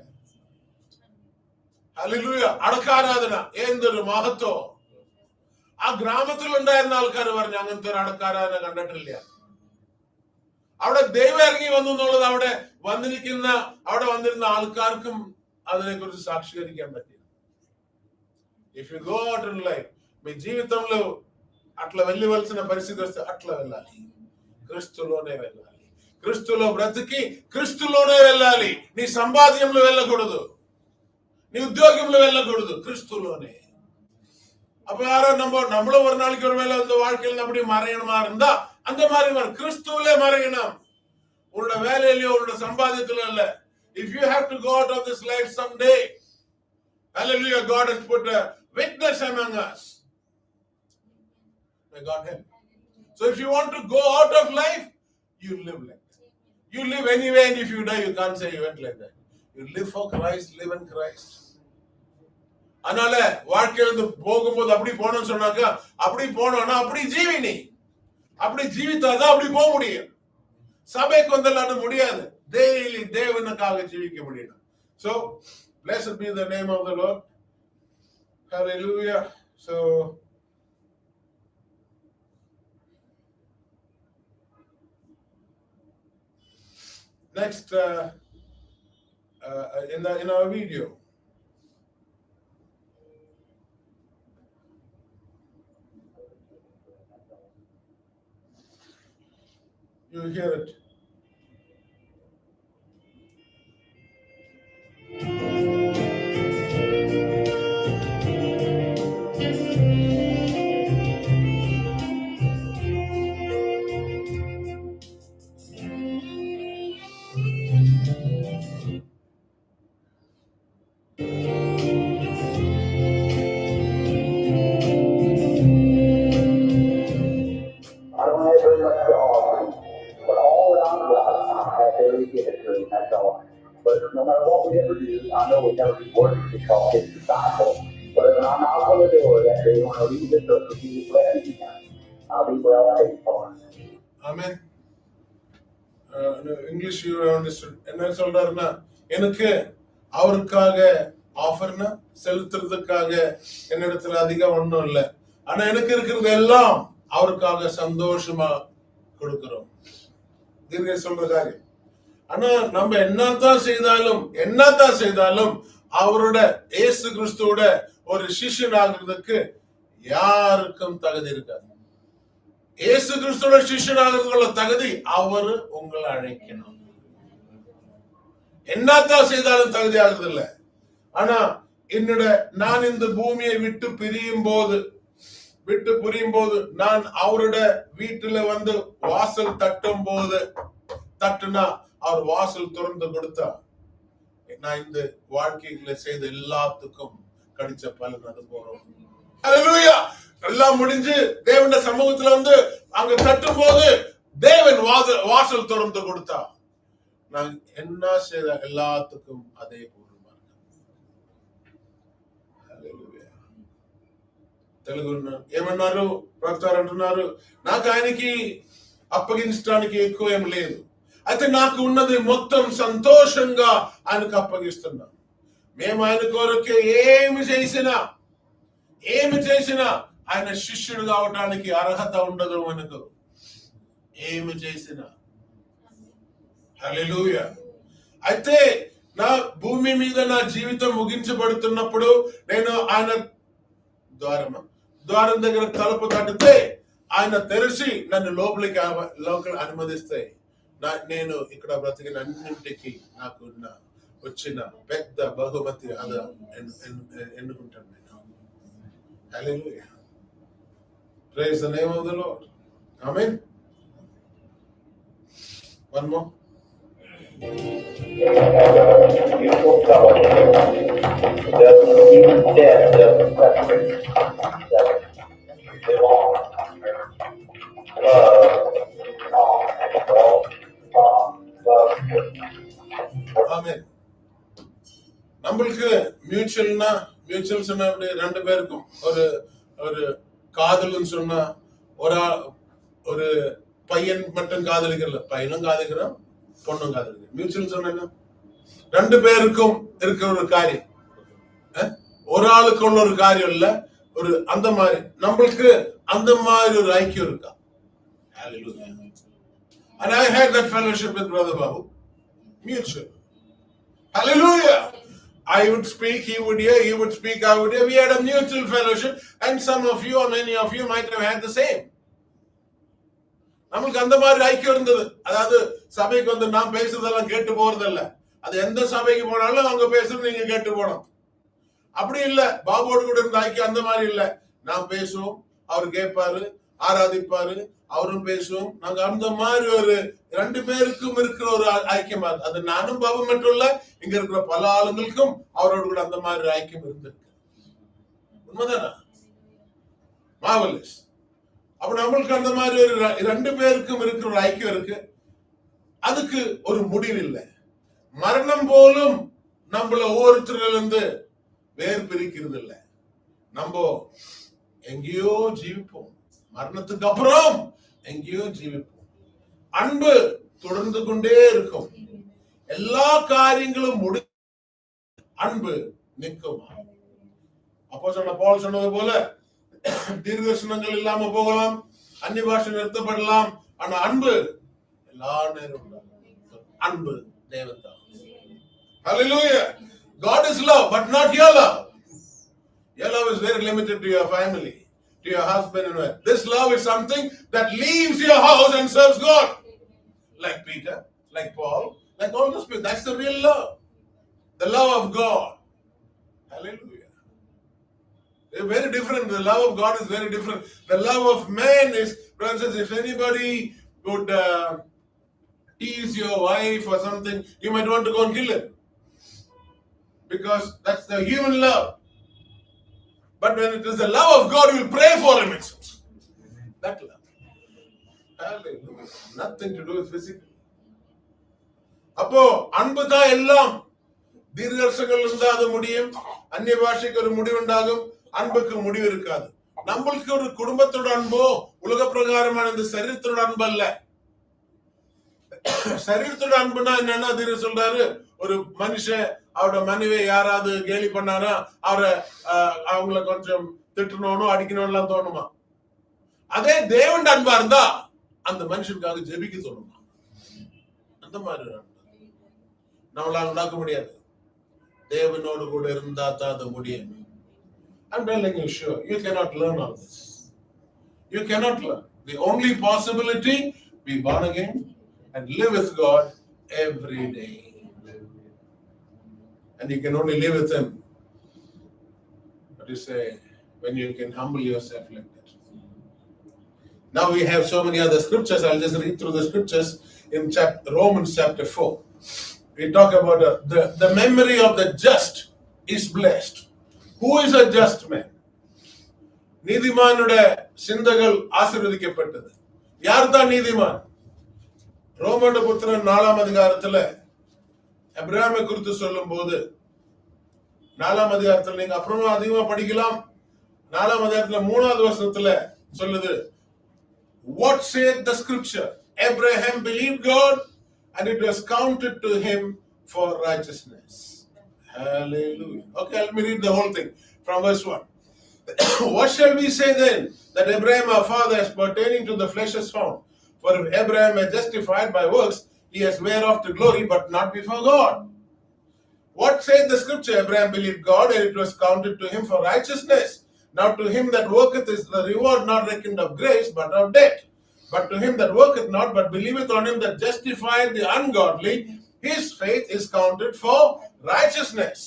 ഹല്ലേലൂയ. അടക്കാരാധന എന്തൊരു മഹത്വം. ആ ഗ്രാമത്തിൽ ഉണ്ടായിരുന്ന ആൾക്കാർ പറഞ്ഞു അങ്ങനത്തെ ഒരു അടക്കാരാധന കണ്ടിട്ടില്ല. അവിടെ ദൈവം ഇറങ്ങി വന്നു എന്നുള്ളത് അവിടെ വന്നിരുന്ന ആൾക്കാർക്കും അതിനെ കുറിച്ച് సాక్షీకరించడం పట్టింది. If you go out in life, మీ జీవితంలో అట్లా వెళ్ళవలసిన పరిస్థితి వస్తే అట్లా వెళ్ళాలి. క్రీస్తులోనే వెళ్ళాలి. క్రీస్తులో బ్రతికి క్రీస్తులోనే వెళ్ళాలి. నీ సంపాద్యంలో వెళ్ళకూడదు, நீ உத்தியோகம்ல வெல்லக்கூடாது, கிறிஸ்துவோனே. அப்ப யாரோ நம்மளும் ஒரு நாளைக்கு ஒரு வேலை இந்த வாழ்க்கையில் அப்படி மறையணுமா இருந்தா அந்த மாதிரி கிறிஸ்துவிலே மறையணும். உன்னோட வேலையிலயோ உன்னோட சம்பாதியத்திலோ இல்ல. If you have to go out of this life someday, hallelujah, God has put a witness among us. May God help. So if you want to go out of life, you live like that. You live anyway, and if you die, you can't say you went like that. You live for Christ, live in Christ. அதனால வாழ்க்கையில போகும்போது அப்படி போனோம்னு சொன்னாக்க, அப்படி போனோம்னா அப்படி ஜீவினி, அப்படி ஜீவித்தாதான் அப்படி போக முடியும். சபைக்கு வந்தலான்னு முடியாது. டெய்லி தேவனுக்காக ஜீவிக்க முடியும். So blessed be the name of the Lord. Hallelujah. So next in our video, you hear it. But no matter what we ever do, I know we never be worthy to call his disciple. But when I knock on the door that day, when I leave this earth, if he is blessed again, I'll be well paid for. Amen. English you understood. என்ன சொல்றாருன்னா, எனக்கு அவருக்காக ஆஃபர்னா செலுத்துறதுக்காக என்னிடத்துல அதிகம் ஒண்ணும் இல்லை. ஆனா எனக்கு இருக்கிறது எல்லாம் அவருக்காக சந்தோஷமா கொடுக்கிறோம். தீர்க்க சொல்ற காரியம். ஆனா நம்ம என்னத்தான் செய்தாலும் அவரோட இயேசு கிறிஸ்துவோட ஒரு சிஷ்யன் ஆகிறதுக்கு யாருக்கும் தகுதி இருக்காது. இயேசு கிறிஸ்துவோட சிஷ்யன் ஆகிறதுக்குள்ள தகுதி அவரு உங்களை அழைக்கணும். என்னத்தான் செய்தாலும் தகுதி ஆகுறது இல்லை. ஆனா நான் இந்த பூமியை விட்டு பிரியும் போது நான் அவரோட வீட்டுல வந்து வாசல் தட்டுனா அவர் வாசல் திறந்து கொடுத்தா நான் இந்த வாழ்க்கையில செய்த எல்லாத்துக்கும் கிடைச்ச பலன் அது போறோம். ஹல்லேலூயா. எல்லாம் முடிஞ்சு தேவனுடைய சமூகத்துல வந்து அங்க தட்டும் போது தேவன் வாசல் திறந்து கொடுத்தா நான் என்ன செய்த எல்லாத்துக்கும் அதே పూర్ణమా. హల్లెలూయా. తెలుగు ఏమన్నారు? ప్రవక్త అంటున్నారు, నాకు ఆయనకి అప్పగించడానికి ఎక్కువ ఏం లేదు, అయితే నాకు ఉన్నది మొత్తం సంతోషంగా ఆయనకు అప్పగిస్తున్నాం. మేము ఆయన కొరకు ఏమి చేసినా ఆయన శిష్యుడు కావటానికి అర్హత ఉండదు మనకు ఏమి చేసినా. హల్లెలూయా. అయితే నా భూమి మీద నా జీవితం ముగించబడుతున్నప్పుడు నేను ఆయన ద్వారం దగ్గర తలుపు తట్టితే ఆయన తెరిచి నన్ను లోపలికి అనుమతిస్తే నేను ఇక్కడ బ్రతికిన అన్నింటికి నాకు వచ్చిన పెద్ద బహుమతి అది ఎన్నుకుంటాను నేను. హల్లెలూయా. Praise the name of the Lord. Amen. One more. Beautiful fellowship. Even death doesn't separate. Belong. Love. Amen. நம்மளுக்கு மியூச்சுவல் சொன்னா ரெண்டு பேருக்கும் ஒரு காதல்னு சொன்னா ஒரு பையன் மட்டும் காதலிக்கிறல, பையனும் காதலிக்கிறான் பொண்ணும் காதலிக்கிறான். மியூச்சுவல் சொன்னா ரெண்டு பேருக்கும் இருக்கிற ஒரு காரியம், ஒரு ஆளுக்கு உள்ள ஒரு காரியம் இல்ல, ஒரு அந்த மாதிரி நம்மளுக்கு அந்த மாதிரி ஒரு ஐக்கியம் இருக்கா. Hallelujah. And I had that fellowship with Brother Babu. Mutual. Hallelujah. I would speak, he would hear, he would speak, I would hear. We had a mutual fellowship, and some of you or many of you might have had the same. நமக்கு அந்த மாதிரி ஐக்கியம் இருந்தது. அதாவது சபைக்கு வந்து நான் பேசுறதெல்லாம் கேட்டு போறதில்ல, அது எந்த சபைக்கு போனாலும் அவங்க பேசுறது நீங்க கேட்டு போனோம். அப்படி இல்ல, பாபோடு கூட இருந்த ஐக்கியம் அந்த மாதிரி இல்ல. நான் பேசுவோம், அவர் கேட்பாரு, ஆராதிப்பாரு, அவரும் பேசுவோம். நாங்க அந்த மாதிரி ஒரு ரெண்டு பேருக்கும் இருக்கிற ஒரு ஐக்கியமா, அது நானும் பாபு மட்டும் இல்ல, இங்க இருக்கிற பல ஆளுங்களுக்கும் அவரோட கூட அந்த மாதிரி ஐக்கியம் இருந்திருக்கு. உண்மைதானா? மார்வெலஸ். அப்ப நம்மளுக்கு அந்த மாதிரி ஒரு ரெண்டு பேருக்கும் இருக்கிற ஒரு ஐக்கியம் இருக்கு. அதுக்கு ஒரு முடிவு இல்லை. மரணம் போலும் நம்மள ஒவ்வொருத்தரிலிருந்து வேறு பிரிக்கிறது இல்லை. நம்ம எங்கேயோ ஜீவிப்போம், மரணத்துக்கு அப்புறம் எங்கேயோ ஜீவிப்போம். அன்பு தொடர்ந்து கொண்டே இருக்கும். எல்லா காரியங்களும் அன்பு நிற்குமா? அப்போஸ்தலன் பவுல் சொன்னது போல தீர்க்கதரிசனங்கள் இல்லாம போகலாம், அந்நிய பாஷை நிறுத்தப்படலாம், ஆனா அன்பு எல்லா நேரம். அன்பு தேவன் தான். Hallelujah. God is love, but not your love. Your love is very limited to your family, to your husband and wife. This love is something that leaves your house and serves God. Like Peter, like Paul, like all those people. That's the real love. The love of God. Hallelujah. They're very different. The love of God is very different. The love of man is, brothers, if anybody would tease your wife or something, you might want to go and kill him. Because that's the human love. But when it is the love of God, you will pray for him. That love. Hallelujah. Nothing to do with physical. அப்போ அன்பு தான் எல்லாம். தீர்க்கதரிசனங்கள் இருந்தா அது முடியும், அந்நிய பாஷைக்கு ஒரு முடிவு உண்டாகும், அன்புக்கு முடிவு இருக்காது. நம்மளுக்கு ஒரு குடும்பத்தோட அன்போ உலக பிரகாரமான இந்த சரீரத்தோட அன்பு அல்ல. சரீரத்தோட அன்புனா என்னன்னா, தீர்க்க சொல்றாரு, ஒரு மனுஷன் அவரோட மனைவி யாராவது கேலி பண்ணாரா அவங்கள கொஞ்சம் திட்டணும், அடிக்கணும் தோணுமா? அதே தேவன் அன்பா இருந்தா அந்த மனுஷனுக்காக ஜெபிக்க தோணுமா? அந்த மாதிரி நம்மளால உண்டாக்க முடியாது. தேவனோடு கூட இருந்தா தான் அது முடியும். I'm telling you, sure, you cannot learn all this. You cannot learn. The only possibility, be born again and live with God every day. And you can only live with him, what you say, when you can humble yourself like that. Now we have so many other scriptures. I'll just read through the scriptures in Romans chapter 4. We talk about the memory of the just is blessed. Who is a just man? நீதிமானுடைய சிந்தகள் ஆசீர்வதிக்கப்பட்டது. யார் தான் நீதிமான்? Roman புத்திரன் 4ஆம் அதிகாரத்துல அபிரகாமை குறித்து சொல்லும் போது 4ஆம் அதிகாரத்துல நீங்க அப்புறமா அதிகமா படிக்கலாம். 4ஆம் அதிகாரத்துல 3வது வசனத்துல சொல்லுது, what said the scripture? Abraham believed God and it was counted to him for righteousness. Hallelujah. Okay, let me read the whole thing from verse 1. What shall we say then? That Abraham our father as pertaining to the flesh is found. For if Abraham is justified by works, he has whereof to glory, but not before God. What saith the scripture? Abraham believed God, and it was counted to him for righteousness. Now to him that worketh is the reward not reckoned of grace, but of debt. But to him that worketh not, but believeth on him that justifieth the ungodly, his faith is counted for righteousness.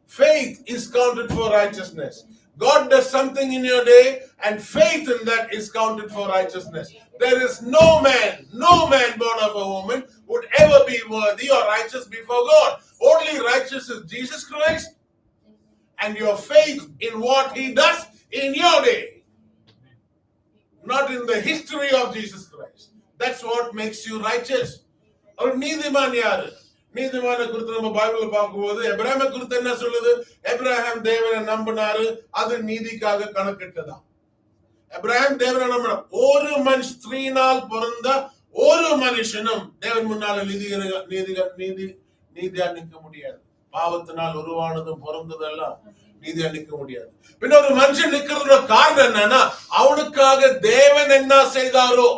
Faith is counted for righteousness. God does something in your day, and faith in that is counted for righteousness. There is no man born of a woman would ever be worthy or righteous before God. Only righteous is Jesus Christ, and your faith in what he does in your day, not in the history of Jesus Christ. That's what makes you righteous. ஒரு நீதிமான் யாரு? நீதிமான குறித்து நம்ம பைபிள்ல பார்க்கும்போது எப்ராஹிமை குறித்து என்ன சொல்லுது? எப்ராஹிம் தேவனை நம்பினாரு, அது நீதிக்காக கணக்கிட்டதா. எப்ராஹிம் தேவனை நம்பினார். ஒரு மனுஷ ஸ்திரீனால் பிறந்த ஒரு மனுஷனும் தேவன் முன்னால நீதியா நிற்க முடியாது. பாவத்தினால் உருவானதும் பிறந்ததெல்லாம் நீதியா நிற்க முடியாது. பின்ன ஒரு மனுஷன் நிக்கிறதுல காரணம் என்னன்னா, அவனுக்காக தேவன் என்ன செய்தாரோ,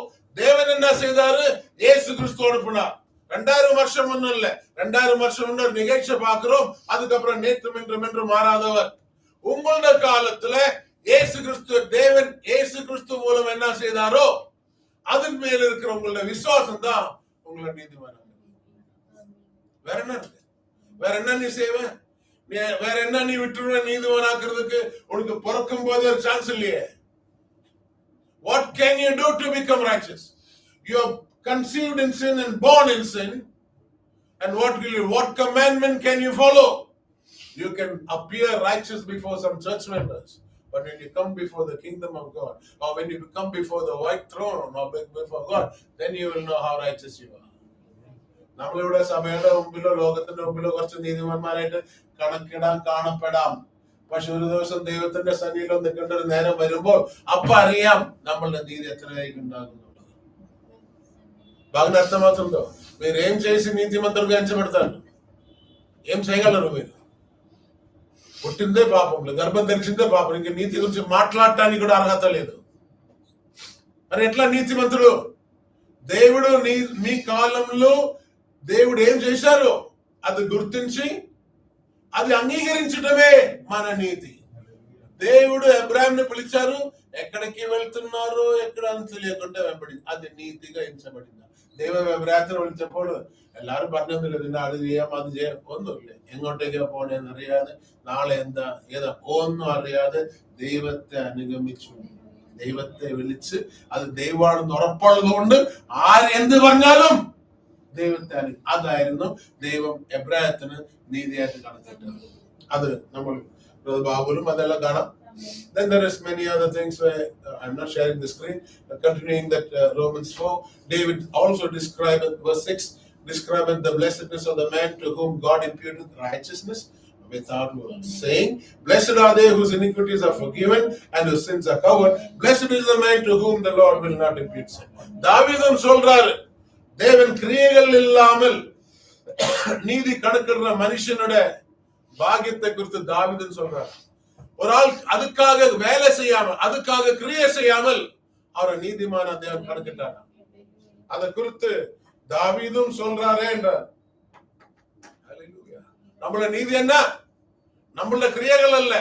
தேவன் என்ன செய்தாரு? இயேசு கிறிஸ்து அனுப்பினார். 2000 வருஷம் ஒண்ணும் இல்ல, 2000 வருஷம் ஒரு நிகழ்ச்சி பார்க்கிறோம். அதுக்கப்புறம் நேற்றும் இன்றும் என்று மாறாதவர். உங்களோட காலத்துல இயேசு கிறிஸ்து, தேவன் இயேசு கிறிஸ்து மூலம் என்ன செய்தாரோ அதன் மேல இருக்கிற உங்களோட விசுவாசம் தான் உங்களை நீதிமான். வேற என்ன இருக்கு? வேற என்ன நீ செய்வ? வேற என்ன நீ விட்டுருவ? நீதிமானாக்குறதுக்கு உனக்கு பிறக்கும் போது ஒரு சான்ஸ் இல்லையே. What can you do to become righteous? You are conceived in sin and born in sin. And what commandment can you follow? You can appear righteous before some church members. But when you come before the kingdom of God, or when you come before the white throne or before God, then you will know how righteous you are. നമ്മളിവിടെ സഭയുടെ മുമ്പിലോ ലോകത്തിന്റെ മുമ്പിലോ കുറച്ച് നീതിമാന്മാരായിട്ട് കണക്കിടാൻ കാണപ്പെടാം. പക്ഷെ ഒരു ദിവസം ദൈവത്തിന്റെ സന്നിധിയിൽ നിൽക്കേണ്ട ഒരു നേരം വരുമ്പോൾ അപ്പൊ അറിയാം നമ്മളുടെ നീതി ఎత్తనైకి ఉండాలన్నమాట. బాగా అర్థమవుతుందో? మీరు ఏం చేసి నీతిమంతులుగా ఎంచబడతారు? ఏం చేయగలరు? మీరు పుట్టిందే పాపంలో, గర్భం తెరిచిందే పాపం, ఇంక నీతి గురించి మాట్లాడటానికి కూడా అర్హత లేదు. మరి ఎట్లా నీతిమంతుడు? దేవుడు మీ కాలంలో దేవుడు ఏం చేశారో అది గుర్తించి అది అంగీకరించడమే మన నీతి. దేవుడు అబ్రాహాంని పిలిచారు, ఎక్కడికి వెళ్తున్నారు ఎక్కడ అని తెలియకుండా వెంబడి, అది നീതിగా ఎంచబడింది. ദൈവം എബ്രായത്തിനെ വിളിച്ചപ്പോൾ എല്ലാരും പറഞ്ഞൊന്നുമില്ല, അത് ചെയ്യാം അത് ചെയ്യാം, ഒന്നുമില്ല. എങ്ങോട്ടേക്കാ പോണേന്ന് അറിയാതെ, നാളെ എന്താ ഏതാ ഒന്നും അറിയാതെ ദൈവത്തെ അനുഗമിച്ചു. ദൈവത്തെ വിളിച്ച് അത് ദൈവമാണെന്ന് ഉറപ്പുള്ളത് കൊണ്ട് ആരെന്ത് പറഞ്ഞാലും ദൈവത്തെ അതായിരുന്നു ദൈവം എബ്രായത്തിന് നീതിയായിട്ട് കണക്കിട്ടത്. അത് നമ്മൾ ബാബുലും അതെല്ലാം കാണാം. Then there is many other things where I'm not sharing the screen. Continuing that Romans 4, David also described verse 6, describing the blessedness of the man to whom God imputed righteousness without words, saying, blessed are they whose iniquities are forgiven and whose sins are covered. Blessed is the man to whom the Lord will not impute sin. தாவீதும் சொல்றாரு, தேவன் கிரியைகள் இல்லாமல் நீதி கணக்கிடுற மனுஷனோட பாக்கியத்தை குறித்து தாவீதும் சொல்றாரு. ஒரு ஆள் அதுக்காக வேலை செய்யாமல், அதுக்காக கிரியை செய்யாமல் அவரை நீதிமான தேவன் கணக்கிட்டார். அதை குறித்து தாவீதும் சொல்றாரே என்றார். நம்மள நீதி என்ன? நம்மள கிரியைகள் அல்ல,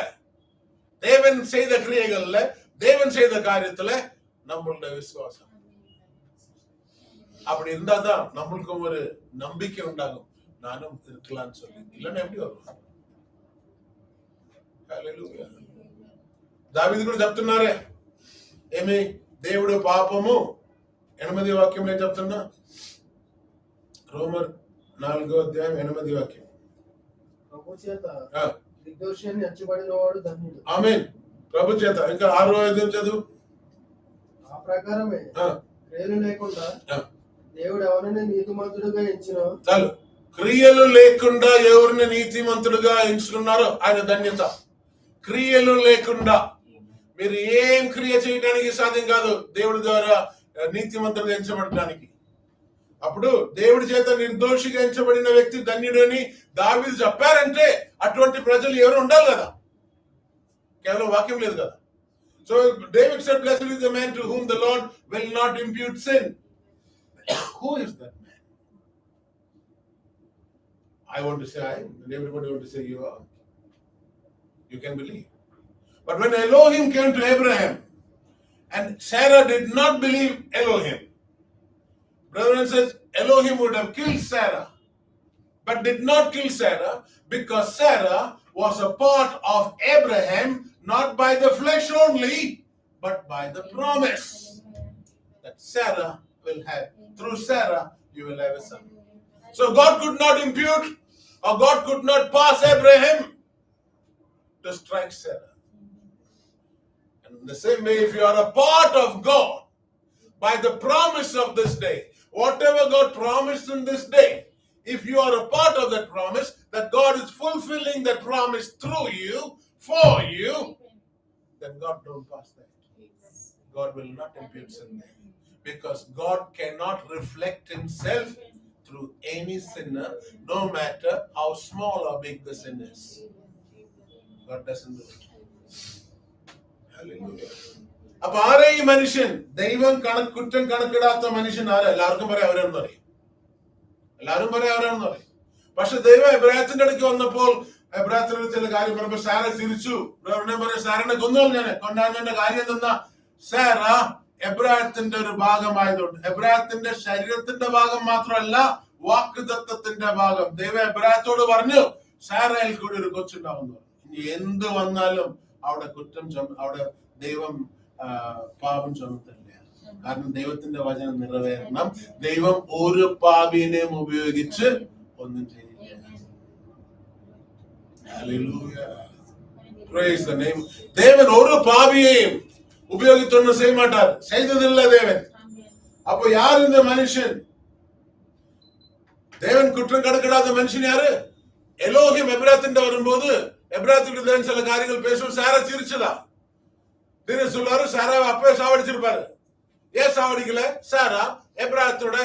தேவன் செய்த கிரியைகள் அல்ல, தேவன் செய்த காரியத்துல நம்மளுடைய விசுவாசம். அப்படி இருந்தாதான் நம்மளுக்கும் ஒரு நம்பிக்கை உண்டாகும், நானும் இருக்கலாம்னு சொல்லி. இல்லைன்னா எப்படி வரும்? దావీదు కూడా చెప్తున్నారే, ఏమి దేవుడు పాపము 8వ వాక్యంలో చెప్తున్నా, రోమర్ 4వ అధ్యాయం 8వ వాక్యం. ప్రభు చేత నిర్దోషాన్ని ఎంచబడినవాడు ధన్యుడు. ఆమేన్. ప్రభు చేత. ఇంకా 6వ అధ్యాయం చదువు. ఆ ప్రకారమే క్రియలు లేకుండా దేవుడు ఎవరిని నీతిమంతుడుగా ఎంచినో, చాలు, క్రియలు లేకుండా ఎవరిని నీతిమంతుడుగా ఎంచుకున్నారో ఆయన ధన్యత. క్రియలు లేకుండా మీరు ఏం క్రియ చేయడానికి సాధ్యం కాదు దేవుడి ద్వారా నీతిమంతుడుగా ఎంచబడటానికి. అప్పుడు దేవుడి చేత నిర్దోషిగా ఎంచబడిన వ్యక్తి ధన్యుడని దావీదు చెప్పారంటే అటువంటి ప్రజలు ఎవరు ఉండాలి కదా. కేవలం వాక్యం లేదు కదా. So David said, blessed is the man to whom the Lord will not impute sin. Who is that man? I want to say I am, and everybody want to say you are. You can believe. But when Elohim came to Abraham, and Sarah did not believe Elohim, brother and says Elohim would have killed Sarah, but did not kill Sarah because Sarah was a part of Abraham, not by the flesh only, but by the promise that Sarah will have. Through Sarah, you will have a son. So God could not impute, or God could not pass Abraham to strike Sarah. And in the same way, if you are a part of God, by the promise of this day, whatever God promised in this day, if you are a part of that promise, that God is fulfilling that promise through you, for you, then God don't pass that. God will not impute sin there. Because God cannot reflect himself through any sinner, no matter how small or big the sin is. God doesn't do it. Hallelujah. അപ്പൊ ആരെ ഈ മനുഷ്യൻ? ദൈവം കുറ്റം കണക്കിടാത്ത മനുഷ്യൻ ആരാ? എല്ലാവർക്കും പറയാം അവരെന്ന് പറയും. എല്ലാവരും പറയാം അവരാണെന്ന് പറയും. പക്ഷെ ദൈവം എബ്രായത്തിന്റെ അടുക്ക് വന്നപ്പോൾ എബ്രായത്തിനോട് ചില കാര്യം പറഞ്ഞപ്പോ സാര ചിരിച്ചു. പറയാം സാറിനെ കൊണ്ടാകുന്നതിന്റെ കാര്യം എന്തെന്നാ? സാര എബ്രായത്തിന്റെ ഒരു ഭാഗമായതുകൊണ്ട്, എബ്രായത്തിന്റെ ശരീരത്തിന്റെ ഭാഗം മാത്രമല്ല, വാക്കുതത്വത്തിന്റെ ഭാഗം. ദൈവം എബ്രായത്തോട് പറഞ്ഞു സാരയിൽ കൂടി ഒരു കൊച്ചുണ്ടാവുന്നു. ഇനി എന്ത് വന്നാലും അവിടെ അവിടെ ദൈവം പാപം ചുമത്തില്ല. കാരണം ദൈവത്തിന്റെ വചനം നിറവേറണം. ദൈവം ഒരു പാപിനെയും ഉപയോഗിച്ച് ഒന്നും ചെയ്യില്ല. Hallelujah. Praise the name. தேவன் ஒரு பாவியையும் உபயோகித்து செய்ய மாட்டார், செய்ததில்லை தேவன். அப்போ யார் இந்த மனுஷன்? தேவன் குற்றம் கணக்கிடாத மனுஷன் யாரு? எலோஹிம் எப்ராத்தின் வரும்போது எப்ராத்துக்கு தேவன் சில காரியங்கள் பேசும். சாரா சிரிச்சதா? தின சொல்லாரு சாராவை அப்பவே சாவடிச்சிருப்பாரு. ஏன் சாவடிக்கல? சாரா எப்ராத்தோட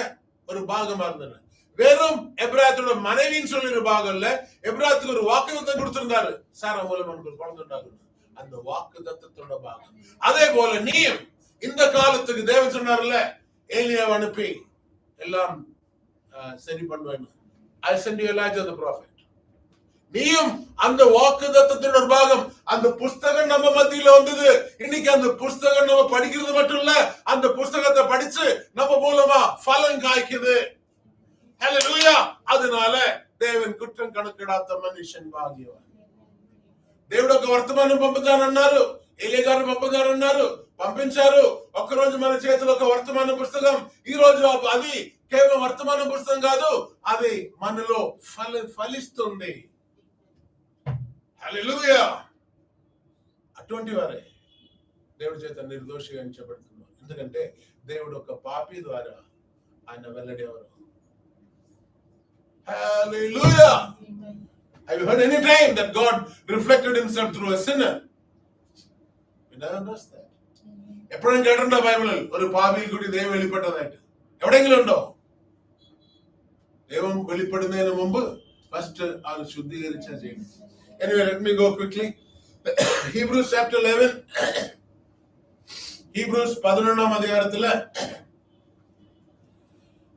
ஒரு பாகமா இருந்தது. வெறும் எப்ராத்தோட மனைவின்னு சொல்லி ஒரு பாகம் இல்ல, எப்ராத்துக்கு ஒரு வாக்குத்தத்தம் கொடுத்திருந்தாரு. சாரா மூலம் ஒரு குழந்தை உண்டாகும். அந்த வாக்கு தத்தத்தோட பாகம். அதே போல நீயும் இந்த காலத்துக்கு தேவன் சொன்னார்ல, ஏலியாவை அனுப்பி எல்லாம் சரி பண்ணுவேன். I send you Elijah the prophet. நீயும் அந்த வாக்கு தத்தத்தோட ஒரு பாகம். அந்த புஸ்தகம் நம்ம மத்தியில வந்தது. இன்னைக்கு அந்த புஸ்தகம் நம்ம படிக்கிறது மட்டும் இல்ல, அந்த புஸ்தகத்தை படிச்சு நம்ம மூலமா பலன் காய்க்குது. ஹல்லேலூயா. அதனால தேவன் குற்றம் కనకడాత మనిషిని భాగ్యవాన్. దేవుడు ఒక వర్తమానం పంపుతానన్నారు, ఏలియా గారు పంపుతానన్నారు, పంపించారు. ఒక్కరోజు మన చేతిలో ఒక వర్తమాన పుస్తకం. ఈ రోజు అది కేవలం వర్తమాన పుస్తకం కాదు, అది మనలో ఫలిస్తుంది. హల్లెలూయా. అటువంటి వారే దేవుడి చేత నిర్దోషిగా ఎంచబడుతున్నారు. ఎందుకంటే దేవుడు ఒక పాపి ద్వారా ఆయన వెల్లడేవారు. Hallelujah. Have you heard any time that God reflected himself through a sinner? We never knows that. എപ്പോഴും കേട്ടിട്ടുണ്ടോ ബൈബിളിൽ ഒരു പാപിയിൽ കൂടി ദൈവം വെളിപ്പെട്ടതായിട്ട്? എവിടെയെങ്കിലും ഉണ്ടോ? ദൈവം വെളിപ്പെടുന്നതിന് മുമ്പ് ഫസ്റ്റ് അത് ശുദ്ധീകരിച്ചാ ചെയ്യണം. Anyway, let me go quickly. Hebrews chapter 11. Hebrews 11ஆம் அதிகாரத்துல,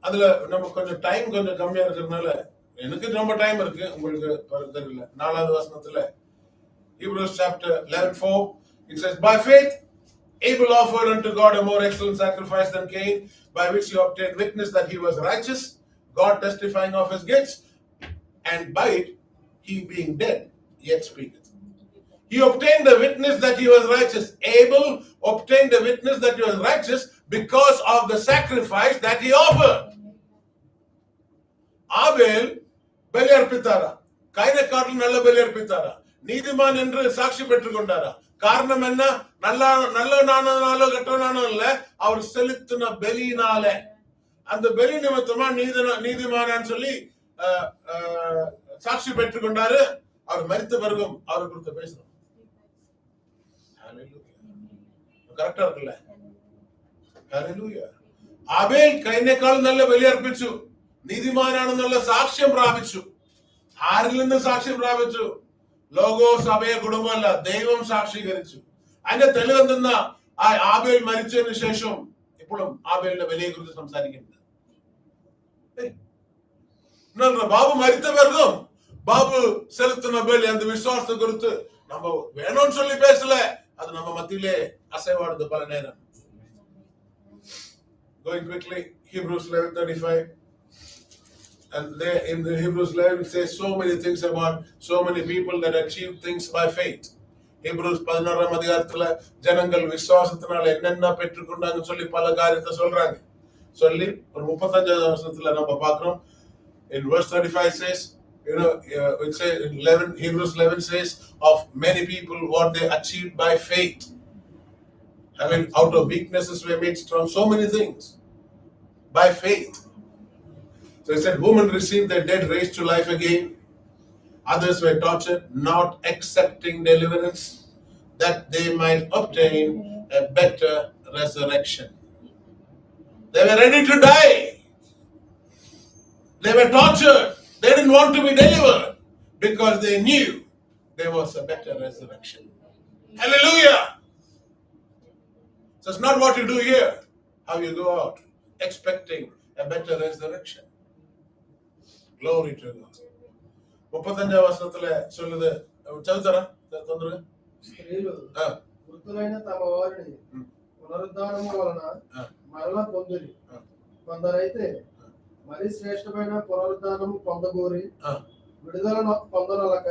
அதுல நம்ம கொஞ்சம் டைம் கொஞ்சம் கம்மியா இருக்கிறதுனால எனக்கு ரொம்ப டைம் இருக்கு, உங்களுக்கு தெரியல. 4வது வசனத்துல Hebrews chapter 11:4 it says, by faith Abel offered unto God a more excellent sacrifice than Cain, by which he obtained witness that he was righteous, God testifying of his gifts, and by it he being dead yet speaketh. He obtained the witness that he was righteous. Abel obtained the witness that he was righteous because of the sacrifice that he offered. ஆபேல் பலி அர்ப்பித்தாரா? கைனை காட்டில் நல்ல பலி அர்ப்பித்தாரா? நீதிமான் என்று சாட்சி பெற்றுக் கொண்டாரா? காரணம் என்ன? நல்ல கெட்டனானோ இல்ல, அவர் செலுத்தின பலியினால. அந்த பலி நிமித்தமா நீதிமானான்னு சொல்லி சாட்சி பெற்றுக் கொண்டாரு. அவர் மரித்த பிறகும் அவரை குறித்து பேசணும். കറക്റ്റ് ആർക്കല്ല? ഹല്ലേലൂയ. ആബേൽ കൈനേക്കാൾ നല്ല ബലി അർപ്പിച്ചു, നീതിമാനാണെന്നുള്ള സാക്ഷ്യം പ്രാപിച്ചു. ആരിൽ നിന്ന് സാക്ഷ്യം പ്രാപിച്ചു? ലോഗോസ് അഭയ കുടുംബമല്ല, ദൈവം സാക്ഷീകരിച്ചു. അതിന്റെ തെളിവ് എന്തെന്നാ? ആ ആബേൽ മരിച്ചതിന് ശേഷം ഇപ്പോഴും ആബേലിന്റെ വിലയെ കുറിച്ച് സംസാരിക്കുന്നുണ്ട്. பாபு மரித்த பிறகும் பாபு செலுத்தின பேல் அந்த விசுவாசத்தை குறித்து நம்ம வேணும்னு சொல்லி பேசல, அது நம்ம மத்தியிலே அசைவாடுது பல நேரம். Going quickly, Hebrews 11:35, and there in the Hebrews 11 it says so many things about so many people that achieve things by faith. Hebrews 11 அதிகாரத்துல ஜனங்கள் விசுவாசத்தினால என்னென்ன பெற்றுக்கொண்டாங்கன்னு சொல்லி பல காரியத்தை சொல்றாங்க. சொல்லி ஒரு 35வது வசனத்துல நம்ம பார்க்கிறோம். In verse 35 says, it says in Hebrews 11 says of many people what they achieved by faith. Having out of weaknesses were made strong. So many things by faith. So it said, women received their dead raised to life again. Others were tortured, not accepting deliverance, that they might obtain a better resurrection. They were ready to die. They were tortured. They didn't want to be delivered because they knew there was a better resurrection. Hallelujah. So it's not what you do here, how you go out, expecting a better resurrection. Glory to God. 35వ వచనத்துல சொல்லுது, చదువుతారా? తొందరగా. స్త్రీలు మృతులైన తమ వారిని పునరుద్ధానము వలన మరల పొందిరి. కొందరైతే మరి శ్రేష్టమైన పునరుద్ధానము పొందగోరి విడుదల పొందనలక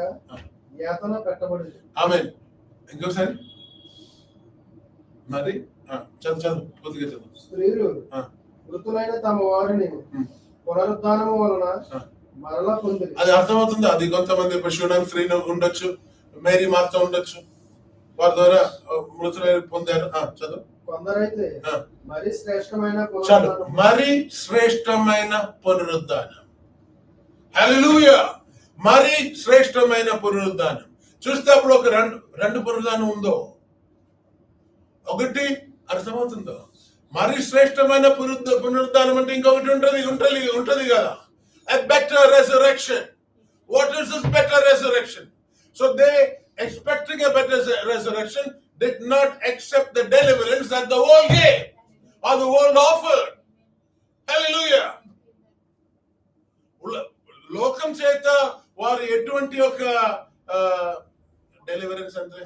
యాతన పెట్టబడింది. ఆమేన్. ఇంకోసారి మరి చదువు కొద్దిగా చదువు. స్త్రీలు మృతులైన తమ వారిని పునరుద్ధానము వలన మరల పొందిరి. అది అర్థమవుతుంది. అది కొంతమంది పశువులను స్త్రీలు ఉండొచ్చు, మేరీ మాత ఉండొచ్చు, వారి ద్వారా మృతులైన పొందారు. చదువు. కొందరైతే మరి శ్రేష్టమైన మరి శ్రేష్టమైన పునరుద్ధానం. హల్లెలూయా. మరి శ్రేష్టమైన పునరుద్ధానం చూస్తే అప్పుడు ఒక రెండు పునరుద్ధానం ఉందో, ఒకటి అర్థమవుతుందో. మరి శ్రేష్టమైన పునరుద్ధానం అంటే ఇంకొకటి ఉంటది కదా. A better resurrection. What is this better resurrection? So they expecting a better resurrection did not accept the deliverance that the world gave or the world offered. Hallelujah. లోకం చేత వారు ఎటువంటి ఒక డెలివరెన్స్ అంటే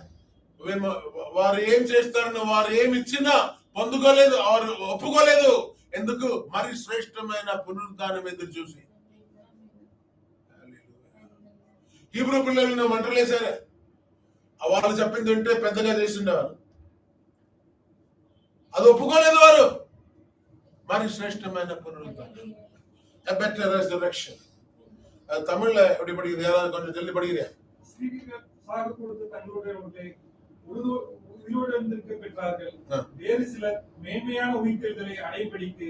వారు ఏం చేస్తారని వారు ఏమి ఇచ్చినా పొందుకోలేదు, వారు ఒప్పుకోలేదు. ఎందుకు? మరి శ్రేష్టమైన పునరుద్ధానం ఎదురు చూసి. హీబ్రూ పిల్లలను మంటలేశారు. వాళ్ళు చెప్పింది ఉంటే పెద్దగా చేసిండేవారు, అది ఒప్పుకోలేదు వారు. మరి శ్రేష్టమైన పునరుద్ధానం, a better resurrection. தமிழ்ல எப்படி படிக்கிறது? யாராவது கொஞ்சம் ஜல்தி படிக்கிறேன். வேறு சிலர் மேன்மையான உயிர்த்தெழுதலை அடைபிடித்து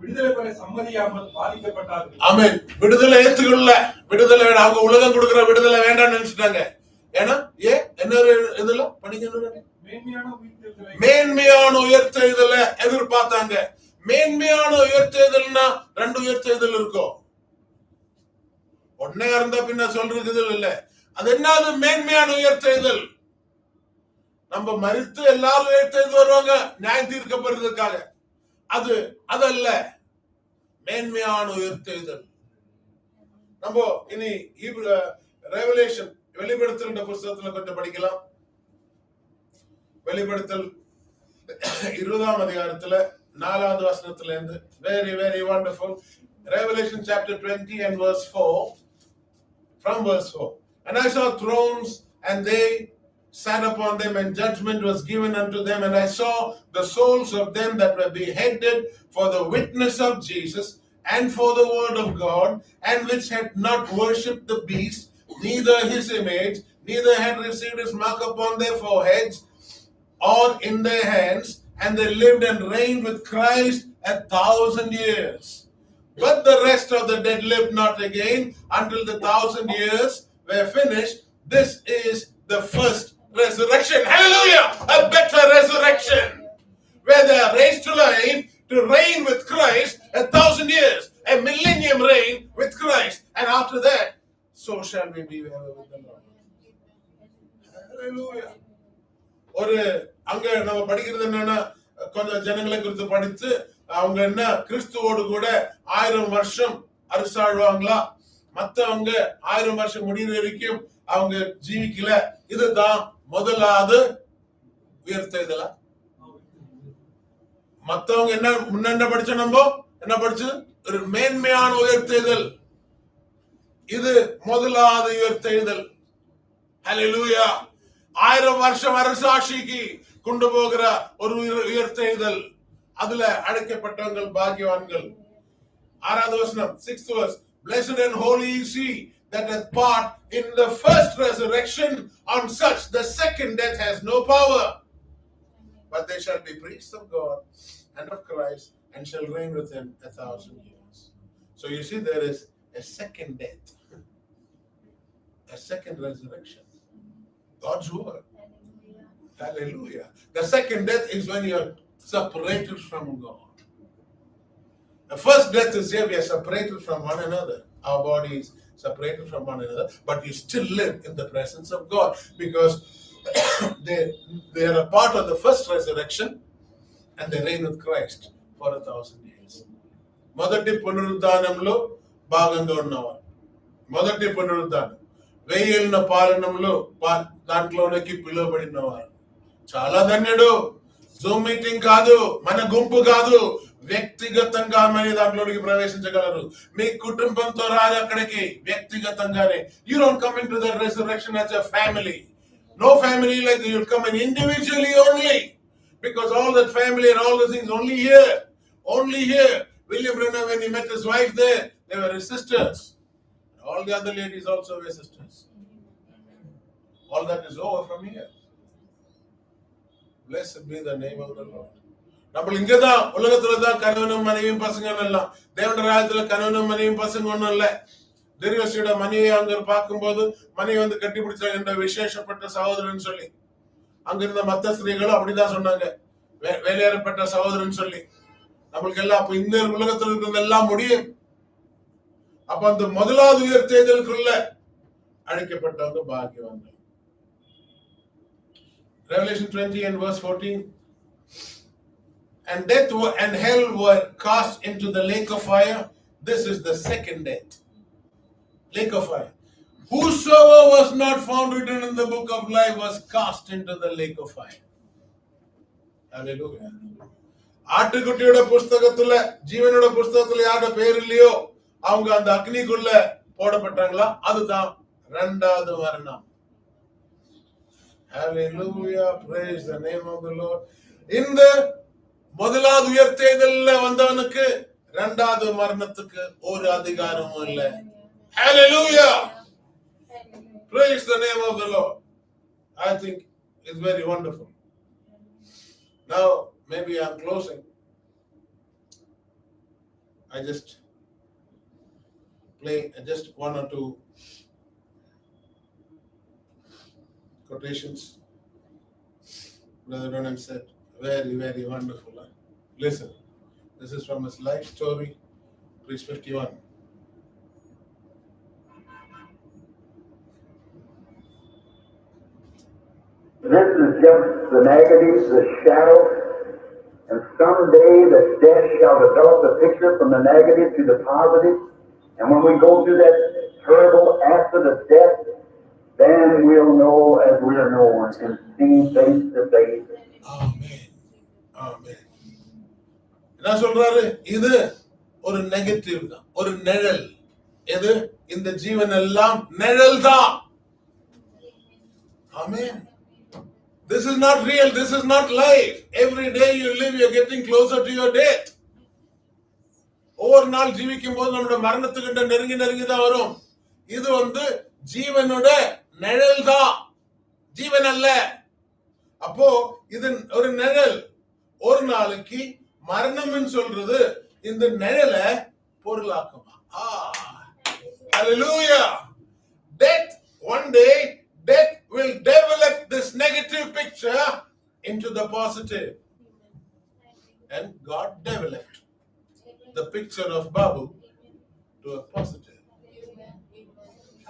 விடுதலை பெற சம்மதியாமல் பாதிக்கப்பட்டார்கள். ஆமென். விடுதலை ஏத்துக்கொள்ள, விடுதலை அவங்க உலகம் கொடுக்கிற விடுதலை வேண்டாம்னு நினைச்சிட்டாங்க. ஏன்னா என்ன இதுல படிக்கணும்? மேன்மையான உயர்த்தெழுதலை எதிர்பார்த்தாங்க. மேன்மையான உயர்த்தெழுதல்னா ரெண்டு உயர்த்தெழுதல் இருக்கும். ஒன்னே இருந்தா பின்ன சொல்றது இல்ல. அது என்னது மேன்மையான உயர்த்தெழுதல்? நம்ம மரித்து எல்லாரும் உயர்த்தெழுந்து வருவாங்க நியாயம் தீர்க்கப்படுறதுக்காக. அதல்ல மேன்மையான உயர்த்தெழுதல். நம்ம இனி ரெவலேஷன் வெளிப்படுத்தல் புஸ்தகத்துல கொஞ்சம் படிக்கலாம். வெளிப்படுத்தல் 20ஆம் அதிகாரத்துல 4வது வசனத்துல இருந்து very very wonderful. Revelation chapter 20 and verse 4, from verse 4. And I saw thrones and they sat upon them, and judgment was given unto them, and I saw the souls of them that were beheaded for the witness of Jesus and for the word of God, and which had not worshipped the beast, neither his image, neither had received his mark upon their foreheads or in their hands, and they lived and reigned with Christ 1,000 years. But the rest of the dead lived not again until the 1,000 years were finished. This is the first resurrection. Hallelujah! A better resurrection, where they are raised to life to reign with Christ 1,000 years, a millennium reign with Christ, and after that, so shall we be with the Lord. Hallelujah. ஒரு அங்க நம்ம படிக்கிறது என்னன்னா, கொஞ்சம் ஜனங்களை குறித்து படித்து அவங்க என்ன கிறிஸ்துவோடு கூட 1000 வருஷம் அரசாழ்வாங்களா, மத்தவங்க 1000 வருஷம் முடிகிற வரைக்கும் அவங்க ஜீவிக்கல. இதுதான் முதலாவது உயர்த்தெழுதலா? மத்தவங்க என்ன முன்ன படிச்ச, நம்ம என்ன படிச்சு, ஒரு மேன்மையான உயர்த்தெழுதல். இது முதலாவது உயர்த்தெழுதல். ஹல்லேலூயா. 1000 வருஷம் அரசாட்சிக்கு கொண்டு போகிற ஒரு உயர்த்தெழுதல். அதுல அழைக்கப்பட்டவங்க பாக்கியவான்கள். 6வது வசனம், 6th verse. Blessed and holy is he that hath part in the first resurrection. On such the second death has no power, but they shall be priests of God and of Christ, and shall reign with him 1,000 years. So you see, there is a second death, a second resurrection. God's word. Hallelujah. The second death is when you are separated from God. The first death is here, we are separated from one another. Our body is separated from one another, but you still live in the presence of God, because they are a part of the first resurrection, and they reign with Christ for 1,000 years. మొదటి పునరుద్ధానంలో భాగంగా ఉన్నవారు. మొదటి పునరుద్ధానం వెయ్యేళ్ళ పాలనంలో దాంట్లోనికి పిలువబడినవారు. చాలా ధన్యుడు. Zoom meeting కాదు, మన గుంపు కాదు, వ్యక్తిగతంగా మన దాంట్లోనికి ప్రవేశించగలరు. మీ కుటుంబంతో రాదు అక్కడికి, వ్యక్తిగతంగానే. You don't come into the resurrection as a family. No family like you come in individually only, because all that family and all the things only here. Only here. William Branham, when he met his wife there, they were his sisters. All the other ladies also were sisters. All that is over from here. Blessed be the name of the Lord. நம்ம இங்கதான் உலகத்துலதான் கணவனும் மனைவியும் பசங்க எல்லாம். தேவனுடைய ராஜ்யத்துல கணவனும் மனைவியும் பசங்க ஒண்ணும் இல்ல. தீர்க்கதரிசியோட மனைவி அங்க பார்க்கும்போது மனைவி வந்து கட்டி பிடிச்சாங்க என்ற விசேஷப்பட்ட சகோதரன் சொல்லி. அங்க இருந்த மத்த ஸ்திரீகளும் அப்படிதான் சொன்னாங்க, வேலையேறப்பட்ட சகோதரன் சொல்லி. நம்மளுக்கு எல்லாம் அப்ப இந்த உலகத்துல இருக்கிறது எல்லாம் முடியும். அப்ப அந்த முதலாவது உயர்த்தேதலுக்குள்ள அழைக்கப்பட்டவங்க பாக்கியவான்கள். Revelation 20 and verse 14. And death and hell were cast into the lake of fire. This is the second death. Lake of fire. Whosoever was not found written in the book of life was cast into the lake of fire. Hallelujah. ஆட்டுக்குட்டியோட புஸ்தகத்துல, ஜீவனோட புஸ்தகத்துல யாரோட பேர் இல்லையோ அவங்க அந்த அக்னிக்குள்ள போடப்பட்டாங்களா, அதுதான் இரண்டாவது மரணம். Hallelujah. Praise the name of the Lord. இந்த முதலாவது உயர்த்தேதல்ல வந்தவனுக்கு இரண்டாவது மரணத்துக்கு ஒரு அதிகாரமும் இல்லை. Hallelujah. Praise the name of the Lord. I think it's very wonderful. Now, maybe I'm closing. I just play just one or two quotations. Brother Branham said, very, very wonderful. Listen, this is from his life story, page 51. This is just the negative, the shadow, and someday the death shall develop the picture from the negative to the positive. And when we go through that terrible after the death, then we'll know as we are known and see face to face. Amen. Amen. என்ன சொல்றாரு? இது ஒரு negative தான், ஒரு நிழல். எது? இந்த ஜீவன் எல்லாம் நிழல் தான். Amen. This is not real. This is not life. Every day you live, you are getting closer to your death. ஒவ்வொரு நாள் ஜீவிக்கும் போது நம்மளோட மரணத்துக்கிட்ட நெருங்கி நெருங்கி தான் வரும். இது வந்து ஜீவனோட நிழல் தான், ஜீவன் அல்ல. அப்போ இது ஒரு நிழல். ஒரு நாளைக்கு மரணம்னு சொல்றது இந்த நிழலை பொருளாக்குமா? Hallelujah. Death, one day, death will develop this negative picture into the positive. And God developed the picture of Babu to a positive.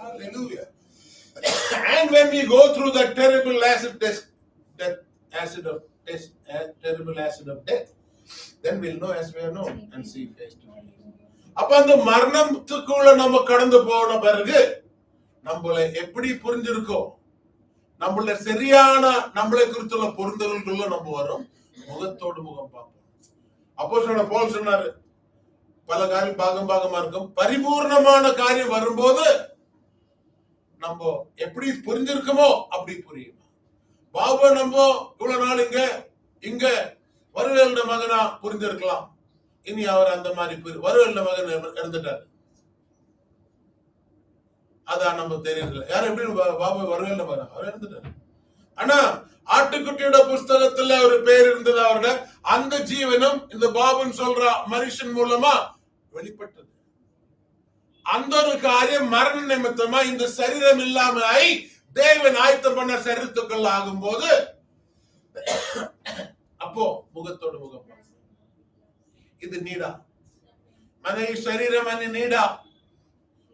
Hallelujah. And when we go through that terrible terrible acid of death, then we'll know as we are known and see face to face. அப்ப அந்த மரணத்துக்குள்ள நம்ம கடந்து போன பிறகு நம்மளை எப்படி புரிஞ்சிருக்கோ, நம்மள சரியான நம்மளை குறித்துள்ள பொருந்தல்களுக்குள்ள நம்ம வரும், முகத்தோடு முகம் பார்ப்போம். அப்போஸ்தலனான பவுல் சொன்னாரு, பல காரியம் பாகமா இருக்கும், பரிபூர்ணமான காரியம் வரும்போது நம்ம எப்படி புரிஞ்சிருக்கோமோ அப்படி புரியும். பாபா நம்ம இவ்வளவு நாள் இங்க வருவேல் மகனா புரிஞ்சிருக்கலாம், இனி அவர் அந்த மாதிரி வருவேல் மகன் இறந்துட்டாரு, அதான் நம்ம தெரியல. யாரும் எப்படி பாபா வருவேல் மகனா அவர் இறந்துட்டாரு. ஆனா ஆட்டுக்குட்டியோட புஸ்தகத்துல ஒரு பேர் இருந்தது, அவரோட அந்த ஜீவனும் இந்த பாபுன்னு சொல்ற மனுஷன் மூலமா வெளிப்பட்டது. அந்த ஒரு காரியம் மரண நிமித்தமா இந்த சரீரம் இல்லாம தேவன் ஆயத்தம் பண்ண சரீரத்துக்குள்ள ஆகும் போது அப்போ முகத்தோடு முகம் ఇది నీడ, మన ఈ శరీరం అనే నీడ.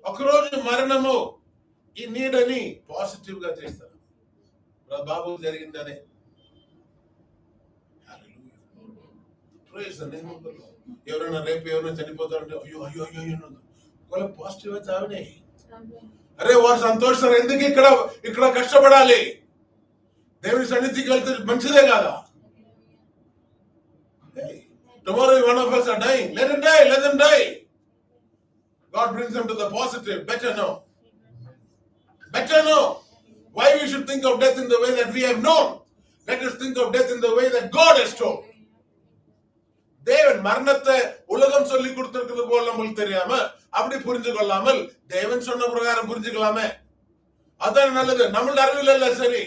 ఒకరోజు మరణము ఈ నీడని పాజిటివ్ గా చేస్తారు. బాబు జరిగిందనే ఎవరైనా రేపు ఎవరైనా చనిపోతారంటే అయ్యో అయ్యో అయ్యో పాజిటివ్ గా చావనే. అరే వారు సంతోషం, ఎందుకు ఇక్కడ కష్టపడాలి, దేవుని సన్నిధికి వెళ్తే మంచిదే కాదా. Tomorrow one of us are dying. Let them die. God brings them to the positive. Better know. Why we should think of death in the way that we have known. Let us think of death in the way that God has told. தேவன் மரணத்தை உலகம் சொல்லி கொடுத்திருக்கிறது போல நம்மளுக்கு தெரியாம அப்படி புரிஞ்சு கொள்ளாமல் தேவன் சொன்ன பிரகாரம் புரிஞ்சுக்கலாமே, அதான் நல்லது. நம்மளோட அறிவில் இல்ல சரி,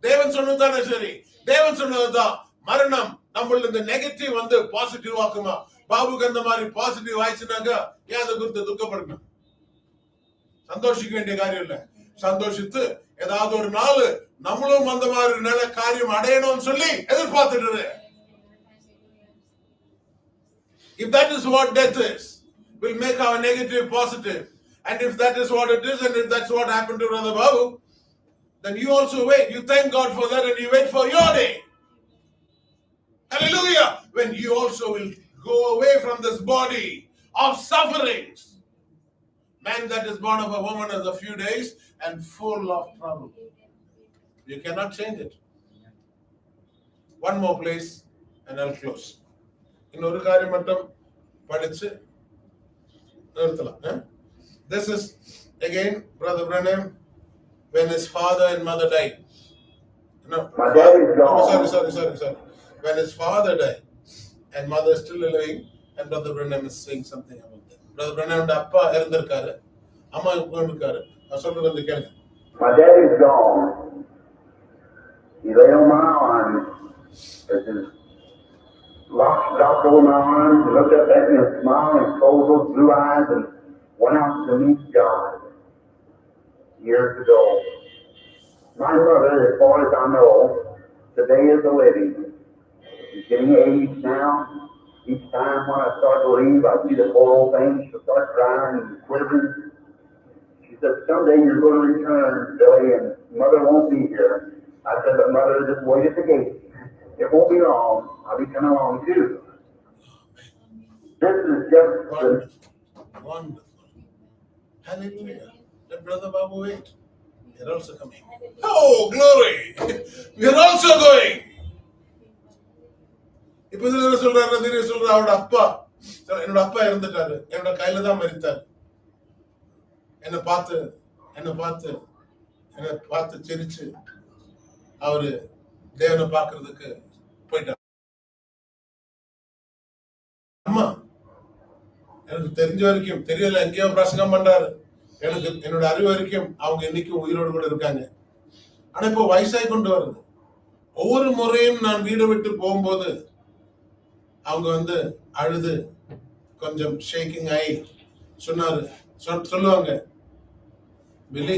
தேவன் சொன்னதுதானே சரி. தேவன் சொன்னதுதான் மரணம் நம்மள இந்த நெகட்டிவ் வந்து பாசிட்டிவ் ஆக்குமா. பாபுக்கு அந்த மாதிரி பாசிட்டிவ் ஆயிடுச்சுனாக்க ஏன் அதை குறித்து துக்கப்படணும்? சந்தோஷிக்க வேண்டிய காரியம் இல்ல. சந்தோஷித்து ஏதாவது ஒரு நாள் நம்மளும் அந்த மாதிரி நல்ல காரியம் அடையணும்னு சொல்லி எதிர்பார்த்துட்டு. If that is what death is, we'll make our negative positive. And if that is what it is, and if that's what happened to Brother Babu, then you also wait. You thank God for that and you wait for your day. Hallelujah! When you also will go away from this body of sufferings. Man that is born of a woman is a few days and full of trouble. You cannot change it. One more place and I'll close. இன்னொரு காரியம் மட்டும் படிச்சு நிறுத்தலாம். This is again Brother Branham when his father and mother died. No, my dad is gone. Sorry. When his father died and mother is still living, and Brother Branham is saying something about that. Brother Branham அப்பா இறந்திருக்காரு, அம்மா இறந்திருக்காரு. நான் சொல்றது வந்து கேளுங்க. My dad is gone. He lay on my arm. Locked over my arms, looked up at me and smiled and closed those blue eyes and went out to meet God years ago. My mother, as far as I know, today is a living. She's getting aged now. Each time when I start to leave, I see the poor old thing. She'll start crying and quivering. She said, someday you're going to return, Billy, and Mother won't be here. I said, but Mother, just wait at the gate. It won't be long. I'll be coming along too. This is just wonderful. Hallelujah. Let Brother Babu wait. You're also coming. Oh, glory! We're also going. இப்ப இதுல சொல்றாரு, திடீர் சொல்ற அவரோட அப்பா, என்னோட அப்பா இறந்துட்டாரு, என்னோட கையில தான் மரித்தார். என்னை பார்த்து சிரிச்சு அவரு தேவனை பார்க்கறதுக்கு போயிட்டார். அம்மா எனக்கு தெரிஞ்ச வரைக்கும் தெரியல, எங்கேயோ பிரசங்கம் பண்றாரு, எனக்கு என்னோட அறிவு வரைக்கும் அவங்க என்னைக்கும் உயிரோடு கூட இருக்காங்க. ஆனா இப்போ வயசாய் கொண்டு வருது. ஒவ்வொரு முறையும் நான் வீடு விட்டு போகும்போது அவங்க வந்து அழுது கொஞ்சம் ஷேக்கிங் ஆகி சொல்லுவாங்க, பில்லி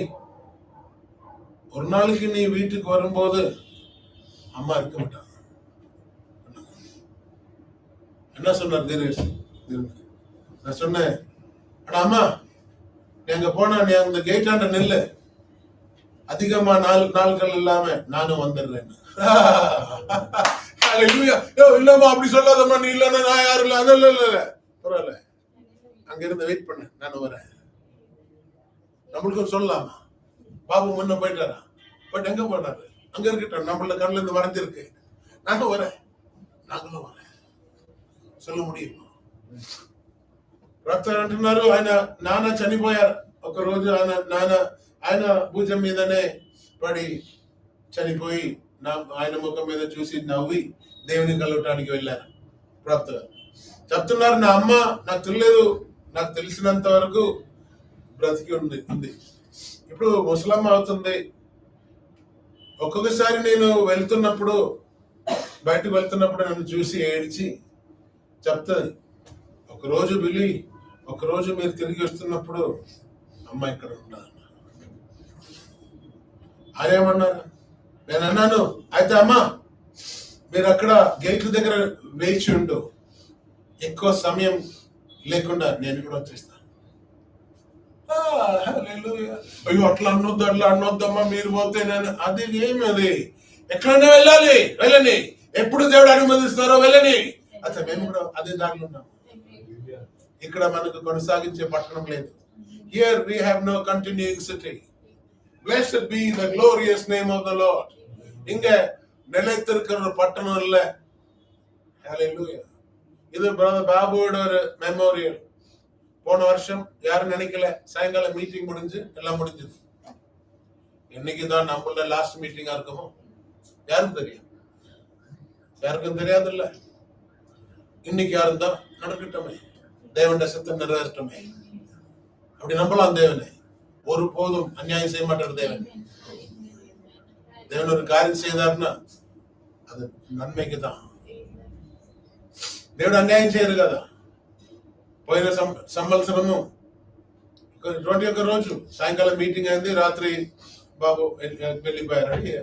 ஒரு நாளைக்கு நீ வீட்டுக்கு வரும்போது அம்மா இருக்க மாட்டாங்க. என்ன சொன்னார் தினேஷ்? நான் சொன்னேன், அம்மா நீ அங்க போனா நீ அந்த கேட்டாண்ட நில்லு, அதிகமா நாள்கள் இல்லாம நானும் வந்துடுறேன். இல்லம்மா அப்படி சொல்லாதம்மா, நீ இல்லன்னா நான் யாரும் இல்ல, அது இல்ல பரவாயில்ல, அங்க இருந்து வெயிட் பண்ண, நானும் வரேன். நம்மளுக்கும் சொல்லலாமா? பாபு முன்ன போயிட்டாரா? பட் எங்க போனாரு? அங்க இருக்கட்டும், நம்மள கண்ணுல இருந்து மறைஞ்சிருக்கு. நானும் வரேன், நாங்களும் வரேன் சொல்ல முடியுமா? డాక్టర్ అంటున్నారు ఆయన నాన్న చనిపోయారు. ఒక రోజు ఆయన భుజం మీదనే పడి చనిపోయి ఆయన ముఖం మీద చూసి నవ్వి దేవుని కలవటానికి వెళ్ళారు. ప్రాప్త చెప్తున్నారు, నా అమ్మ నాకు తెలియదు, నాకు తెలిసినంత వరకు బ్రతికి ఉంది. ఇప్పుడు ముసలమ్మ అవుతుంది. ఒక్కొక్కసారి నేను వెళ్తున్నప్పుడు, బయటకు వెళ్తున్నప్పుడు నన్ను చూసి ఏడ్చి చెప్తుంది, ఒకరోజు బిలి, ఒకరోజు మీరు తిరిగి వస్తున్నప్పుడు అమ్మ ఇక్కడ ఉన్నారు. ఆయనేమన్నారు? నేను అన్నాను, అయితే అమ్మ మీరు అక్కడ గేట్ల దగ్గర వేచి ఉండు, ఎక్కువ సమయం లేకుండా నేను కూడా వచ్చేస్తాను. అయ్యో అట్లా అనొద్దమ్మా, మీరు పోతే నేను అది ఏమి, అది ఎక్కడైనా వెళ్ళని, ఎప్పుడు దేవుడు అనుమతిస్తారో వెళ్ళని. అచ్చా మేము కూడా అదే దారిలో ఉన్నాం. ఇక్కడ మనకు కొనసాగించే పట్టణం లేదు. Here we have no continuing city. Blessed be the glorious name of the Lord. இங்க நிலைத்திருக்கிற ஒரு பட்டணம் இல்ல. Hallelujah. இது பிரதர் பாபுவோட ஒரு மெமோரியல். போன வருஷம் யாரும் நினைக்கல, சாயங்காலம் மீட்டிங் முடிஞ்சு எல்லாம் முடிஞ்சது. என்னைக்குதான் நம்மளோட லாஸ்ட் மீட்டிங்கா இருக்குமோ யாரும் தெரியும், யாருக்கும் தெரியாது இல்ல. இன்னைக்கு யாரும் தான் நடக்கட்டுமே, தேவனுடைய சித்தம் நிறைவேறட்டுமே. அப்படி நம்பலாம் தேவனை. ஒரு போதும் அநியாயம் செய்ய மாட்டார் தேவன். தேவன் ஒரு காரியம் செய்தார்னா அது நன்மைக்கு தான். దేవుడు అన్యాయం చేయరు కదా. పోయిన సంవత్సరము 21 రోజు సాయంకాలం మీటింగ్ అయింది, రాత్రి బాబు వెళ్ళిపోయారని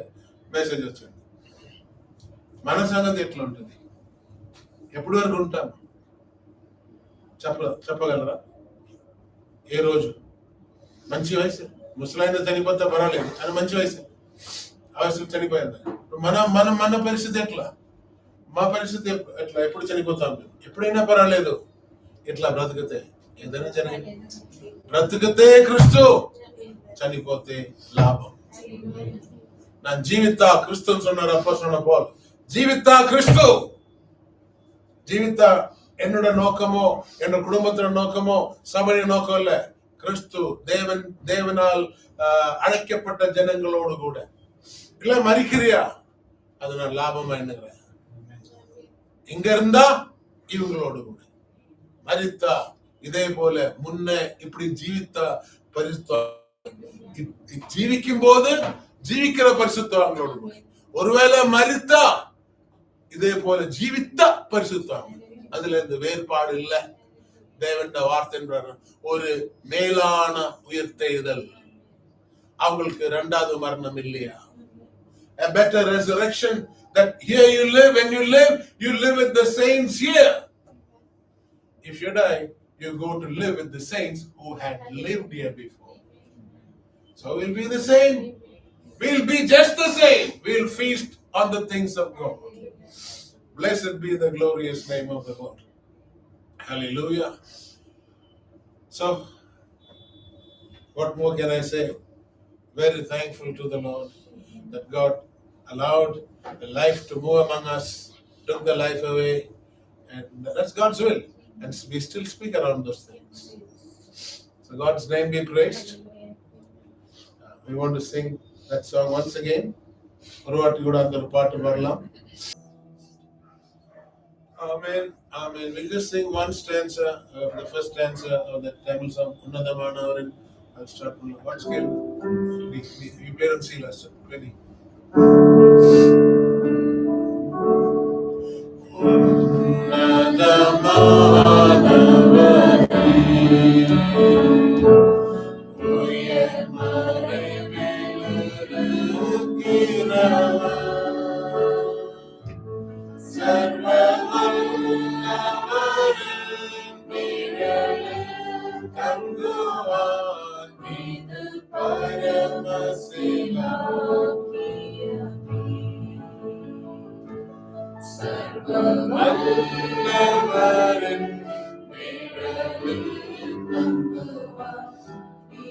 మెసేజ్ వచ్చింది. మన సంగతి ఎట్లా ఉంటుంది? ఎప్పటి వరకు ఉంటాం చెప్పగలరా? ఏ రోజు? మంచి వయసు, ముసలాయన చనిపోతే పర్వాలేదు, అది మంచి వయసు, ఆ వయసులో చనిపోయింది. మన పరిస్థితి ఎట్లా? మా పరిస్థితి ఎట్లా? ఎప్పుడు చనిపోతాం? ఎప్పుడైనా పర్వాలేదు, ఇట్లా బ్రతికితే ఏదైనా జరిగింది. బ్రతికితే క్రిస్తు, చనిపోతే లాభం. నా జీవిత క్రిస్తు சொன்னார் அப்போஸ்தலன் பவுல். ஜீவித்தா கிறிஸ்து. ஜீவித்த என்னோட நோக்கமோ என்னோட குடும்பத்தோட நோக்கமோ சபைய நோக்கம் இல்ல. கிறிஸ்து தேவனால் அழைக்கப்பட்ட ஜனங்களோடு கூட. இல்ல மரிக்கிறியா, அது நான் லாபமா எண்ணுகிறேன். இங்க இருந்தா இவங்களோடு கூட, மரித்தா இதே போல முன்ன இப்படி ஜீவித்த பரிசுத்தம், ஜீவிக்கும் போது ஜீவிக்கிற பரிசுத்தவங்களோடு கூட. ஒருவேளை மரித்தா இதே போல ஜீவித்த பரிசுத்தம், அதுல இருந்து வேறுபாடு இல்ல. தேவன் வார்த்தை ஒரு மேலான உயர்த்தெழுதல். அவங்களுக்கு இரண்டாவது மரணம் இல்லையா? A better resurrection, that here you live, when you live with the saints here. If you die, you go to live with the saints who had lived here before. So we'll be the same. We'll be just the same. We'll feast on the things of God. Blessed be the glorious name of the Lord. Hallelujah. So, what more can I say? Very thankful to the Lord that God allowed the life to move among us, took the life away, and that's God's will. And we still speak around those things. So God's name be praised. We want to sing that song once again. Oruvaati kuda andaru paatu paadalam. Amen. Amen. We'll just sing one stanza, the first stanza of the Tamil song, Unnathamanavaril. I'll start from what scale? We play on C lesson. Ready? Tanguan, Paramasila. நல்லவரின்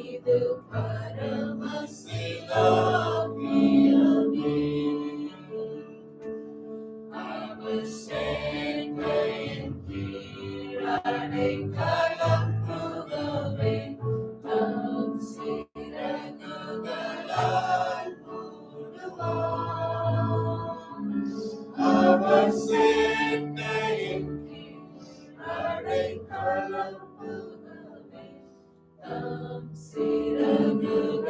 இது பரமசிலாக்கியமே. அவர் சேனையின் கீழ் அடைக்கலம் புகவே, தம் சிறகுகளால் மூடுவார். அவர் சேனையின் கீழ் அடைக்கலம் புகவே, தம் சிறகுகளால்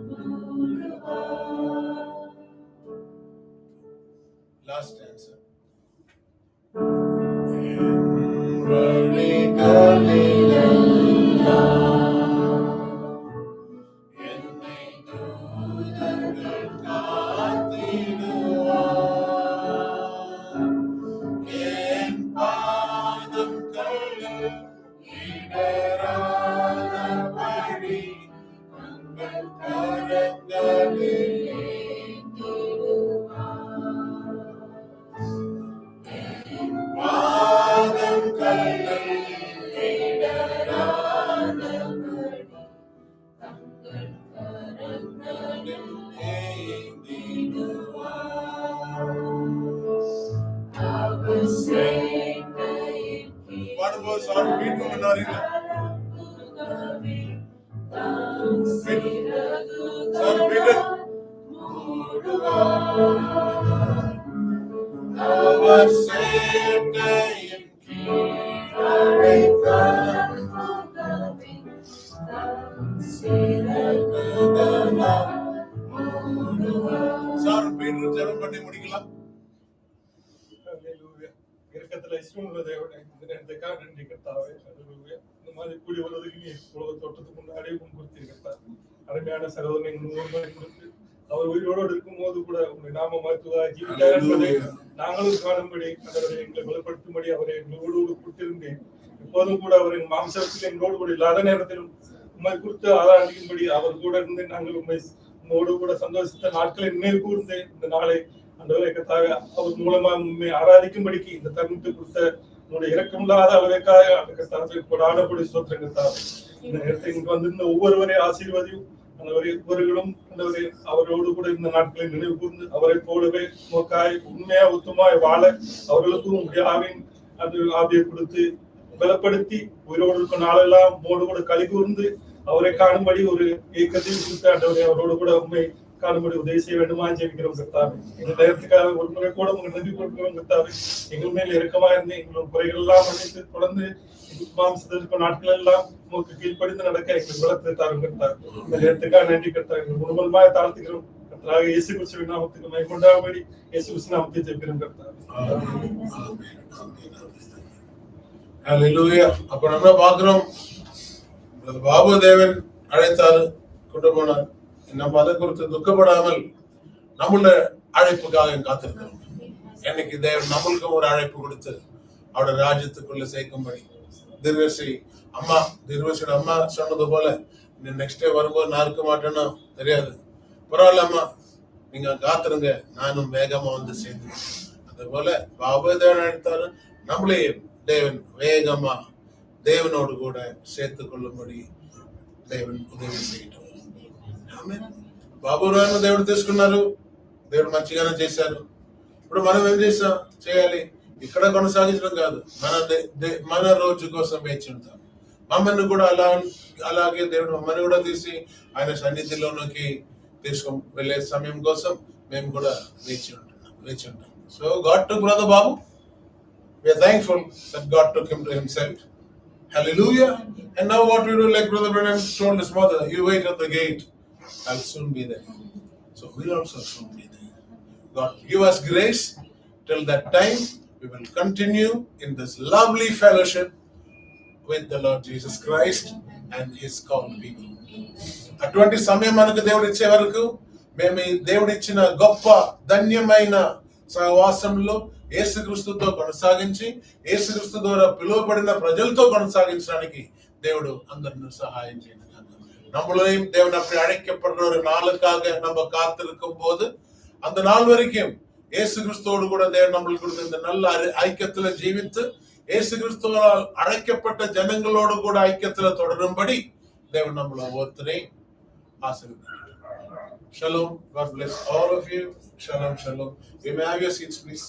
மூடுவார். Last answer. என்னை தூதர்கள் காத்திடுவார். என் பாதம் கல்லில் இடராதபடி உங்கள் கரங்களில் பாதம் கல்லில் இடராதபடி தங்கள் கரங்களில் ஏந்திடுவார். அவர் சேனையின் கீழ் பாடும்போது சார் வீட்டு முன்னாடில தம் சார் சிறகுகளால் வீட்டு மூடுவார். அவர் சேனையின் கீழ் அடைக்கலம் புகவே, தம் சிறகுகளால் மூடுவார். சார் வீட்டு ஜெபம் பண்ணி முடிக்கலாம். ஹல்லேலூயா. இரக்கத்துல இஸ்ரவேல் தேவனே, இந்த நேரத்துக்காக நன்றி கர்த்தாவே. ஹல்லேலூயா. இந்த மாதிரி கூடி வருவதற்கு நீ உலக தோற்றத்துக்கு முன்னாடி முன்குறித்தீர் கர்த்தாவே. அருமையான சகோதரனை முன்னுரிமை கொடுத்து அவர் உயிரோடு இருக்கும் போது கூட உங்களுடைய நாம மருத்துவ ஜீவித்தார் என்பதை நாங்களும் காணும்படி அவரை எங்களை பலப்படுத்தும்படி அவரை எங்களோடு கொடுத்திருந்தேன். இப்போதும் கூட அவரின் மாம்சத்தில் எங்களோடு கூட இல்லாத நேரத்திலும் உண்மை குறித்து ஆராய்க்கும்படி அவர் கூட இருந்து நாங்கள் உம்மோடு கூட சந்தோஷித்த நாட்களை நினைவு கூர்ந்து இந்த நாளை ஆண்டவரே கர்த்தாவே அவர் மூலமா உண்மை ஆராதிக்கும்படிக்கு இந்த தருணத்தை கொடுத்த உங்களுடைய இரக்கமில்லாத அளவுக்காக அந்த கர்த்தாவை கொடாடக்கூடிய ஸ்தோத்திரம் கர்த்தாவே. இந்த நேரத்தை இங்கு வந்திருந்த ஒவ்வொருவரையும் ஆசீர்வதியும் ஒவ்வொருவர்களும் அவரோடு கூட இந்த நாட்களை நினைவு கூர்ந்து அவரை போலவே நோக்காய் உண்மையா உத்தமாய் வாழ அவர்களுக்கும் உங்களுடைய ஆவியை கொடுத்து பலப்படுத்தி உயிரோடு இருக்கும் நாளெல்லாம் மோடு கூட களி கூர்ந்து அவரை காணும்படி ஒரு ஏக்கத்தையும் கொடுத்து ஆண்டவரை அவரோடு கூட உண்மை காணும்படி உதவி செய்ய வேண்டுமா ஜெபிக்கிறோம் கர்த்தாவே. இந்த நேரத்துக்காக ஒரு முறை கூட உங்க நன்றி கொடுக்கிறோம் கர்த்தாவே. எங்கள் மேல் இறக்கமா இருந்து எங்களோட குறைகள் எல்லாம் மன்னித்து தொடர்ந்து மாம்சத்திற்கும் நாட்கள் எல்லாம் உங்களுக்கு கீழ்ப்படிந்து நடக்க எங்களுக்கு பலத்தை தாரும் கர்த்தாவே. இந்த நேரத்துக்காக நன்றி கர்த்தாவே. முழுவதுமாக தாழ்த்துக்கிறோம் கர்த்தாவே. இயேசு கிறிஸ்துவின் நாமத்துக்கு மகிமையுண்டாகும்படி இயேசு கிறிஸ்து நாமத்தை ஜெபிக்கிறோம் கர்த்தாவே. ஹல்லேலூயா. அப்ப நம்ம பாக்குறோம் பாபு தேவன் அழைத்தாரு, கொண்டு போனார். நம்ம அதை குறித்து துக்கப்படாமல் நம்மள அழைப்புக்காக காத்திருக்கிறோம். என்னைக்கு தேவன் நம்மளுக்கு ஒரு அழைப்பு கொடுத்து அவருடைய ராஜ்யத்துக்குள்ள சேர்க்கும்படி தீர்வசியோட அம்மா சொன்னது போல நெக்ஸ்ட் டே வரும்போது நான் இருக்க மாட்டேன்னா தெரியாது, பரவாயில்ல அம்மா நீங்க காத்துருங்க, நானும் வேகமா வந்து சேர்ந்தேன். அது போல பாபு தேவன் அழைத்தாரு, நம்மளே தேவன் வேகமா தேவனோடு கூட சேர்த்து கொள்ளும்படி దేవుని ఉదయం చేయటం. బాబు రాను దేవుడు తీసుకున్నారు, దేవుడు మంచిగానే చేశారు. ఇప్పుడు మనం ఏం చేస్తాం చేయాలి, ఇక్కడ కొనసాగించడం కాదు, మన రోజు కోసం వేచి ఉంటాం. మమ్మల్ని కూడా అలాగే దేవుడు మమ్మల్ని కూడా తీసి ఆయన సన్నిధిలోనికి తీసుకొని వెళ్ళే సమయం కోసం మేము కూడా వేచి ఉంటాం. So God took brother Babu. We are thankful that God took him to himself. Hallelujah. And now what we do, like Brother Branham told his mother, you wait at the gate, I'll soon be there. So we'll also soon be there. God give us grace. Till that time, we will continue in this lovely fellowship with the Lord Jesus Christ and his called people. అటువంటి సమయం మనకు దేవుడు ఇచ్చే వరకు మేము ఈ దేవుడు ఇచ్చిన గొప్ప ధన్యమైన సహవాసంలో యేసుక్రీస్తుతో కొనసాగించి యేసుక్రీస్తు ద్వారా పిలువబడిన ప్రజలతో కొనసాగించడానికి దేవుడు అందరిని சகாயம் செய்யணும். நம்மளையும் தேவன் அப்படி அழைக்கப்படுற ஒரு நாளுக்காக நம்ம காத்திருக்கும் போது அந்த நாள் வரைக்கும் இயேசு கிறிஸ்துவோடு கூட தேவன் நம்மளுக்கு கொடுத்த இந்த நல்ல ஐக்கியத்துல ஜீவித்து இயேசு கிறிஸ்துவால் அழைக்கப்பட்ட ஜனங்களோடு கூட ஐக்கியத்துல தொடரும்படி தேவன் நம்மள ஒவ்வொருத்தரையும் ஆசீர்வதிக்கிறார். Shalom. God bless all of you. Shalom, shalom. You may have your seats, please.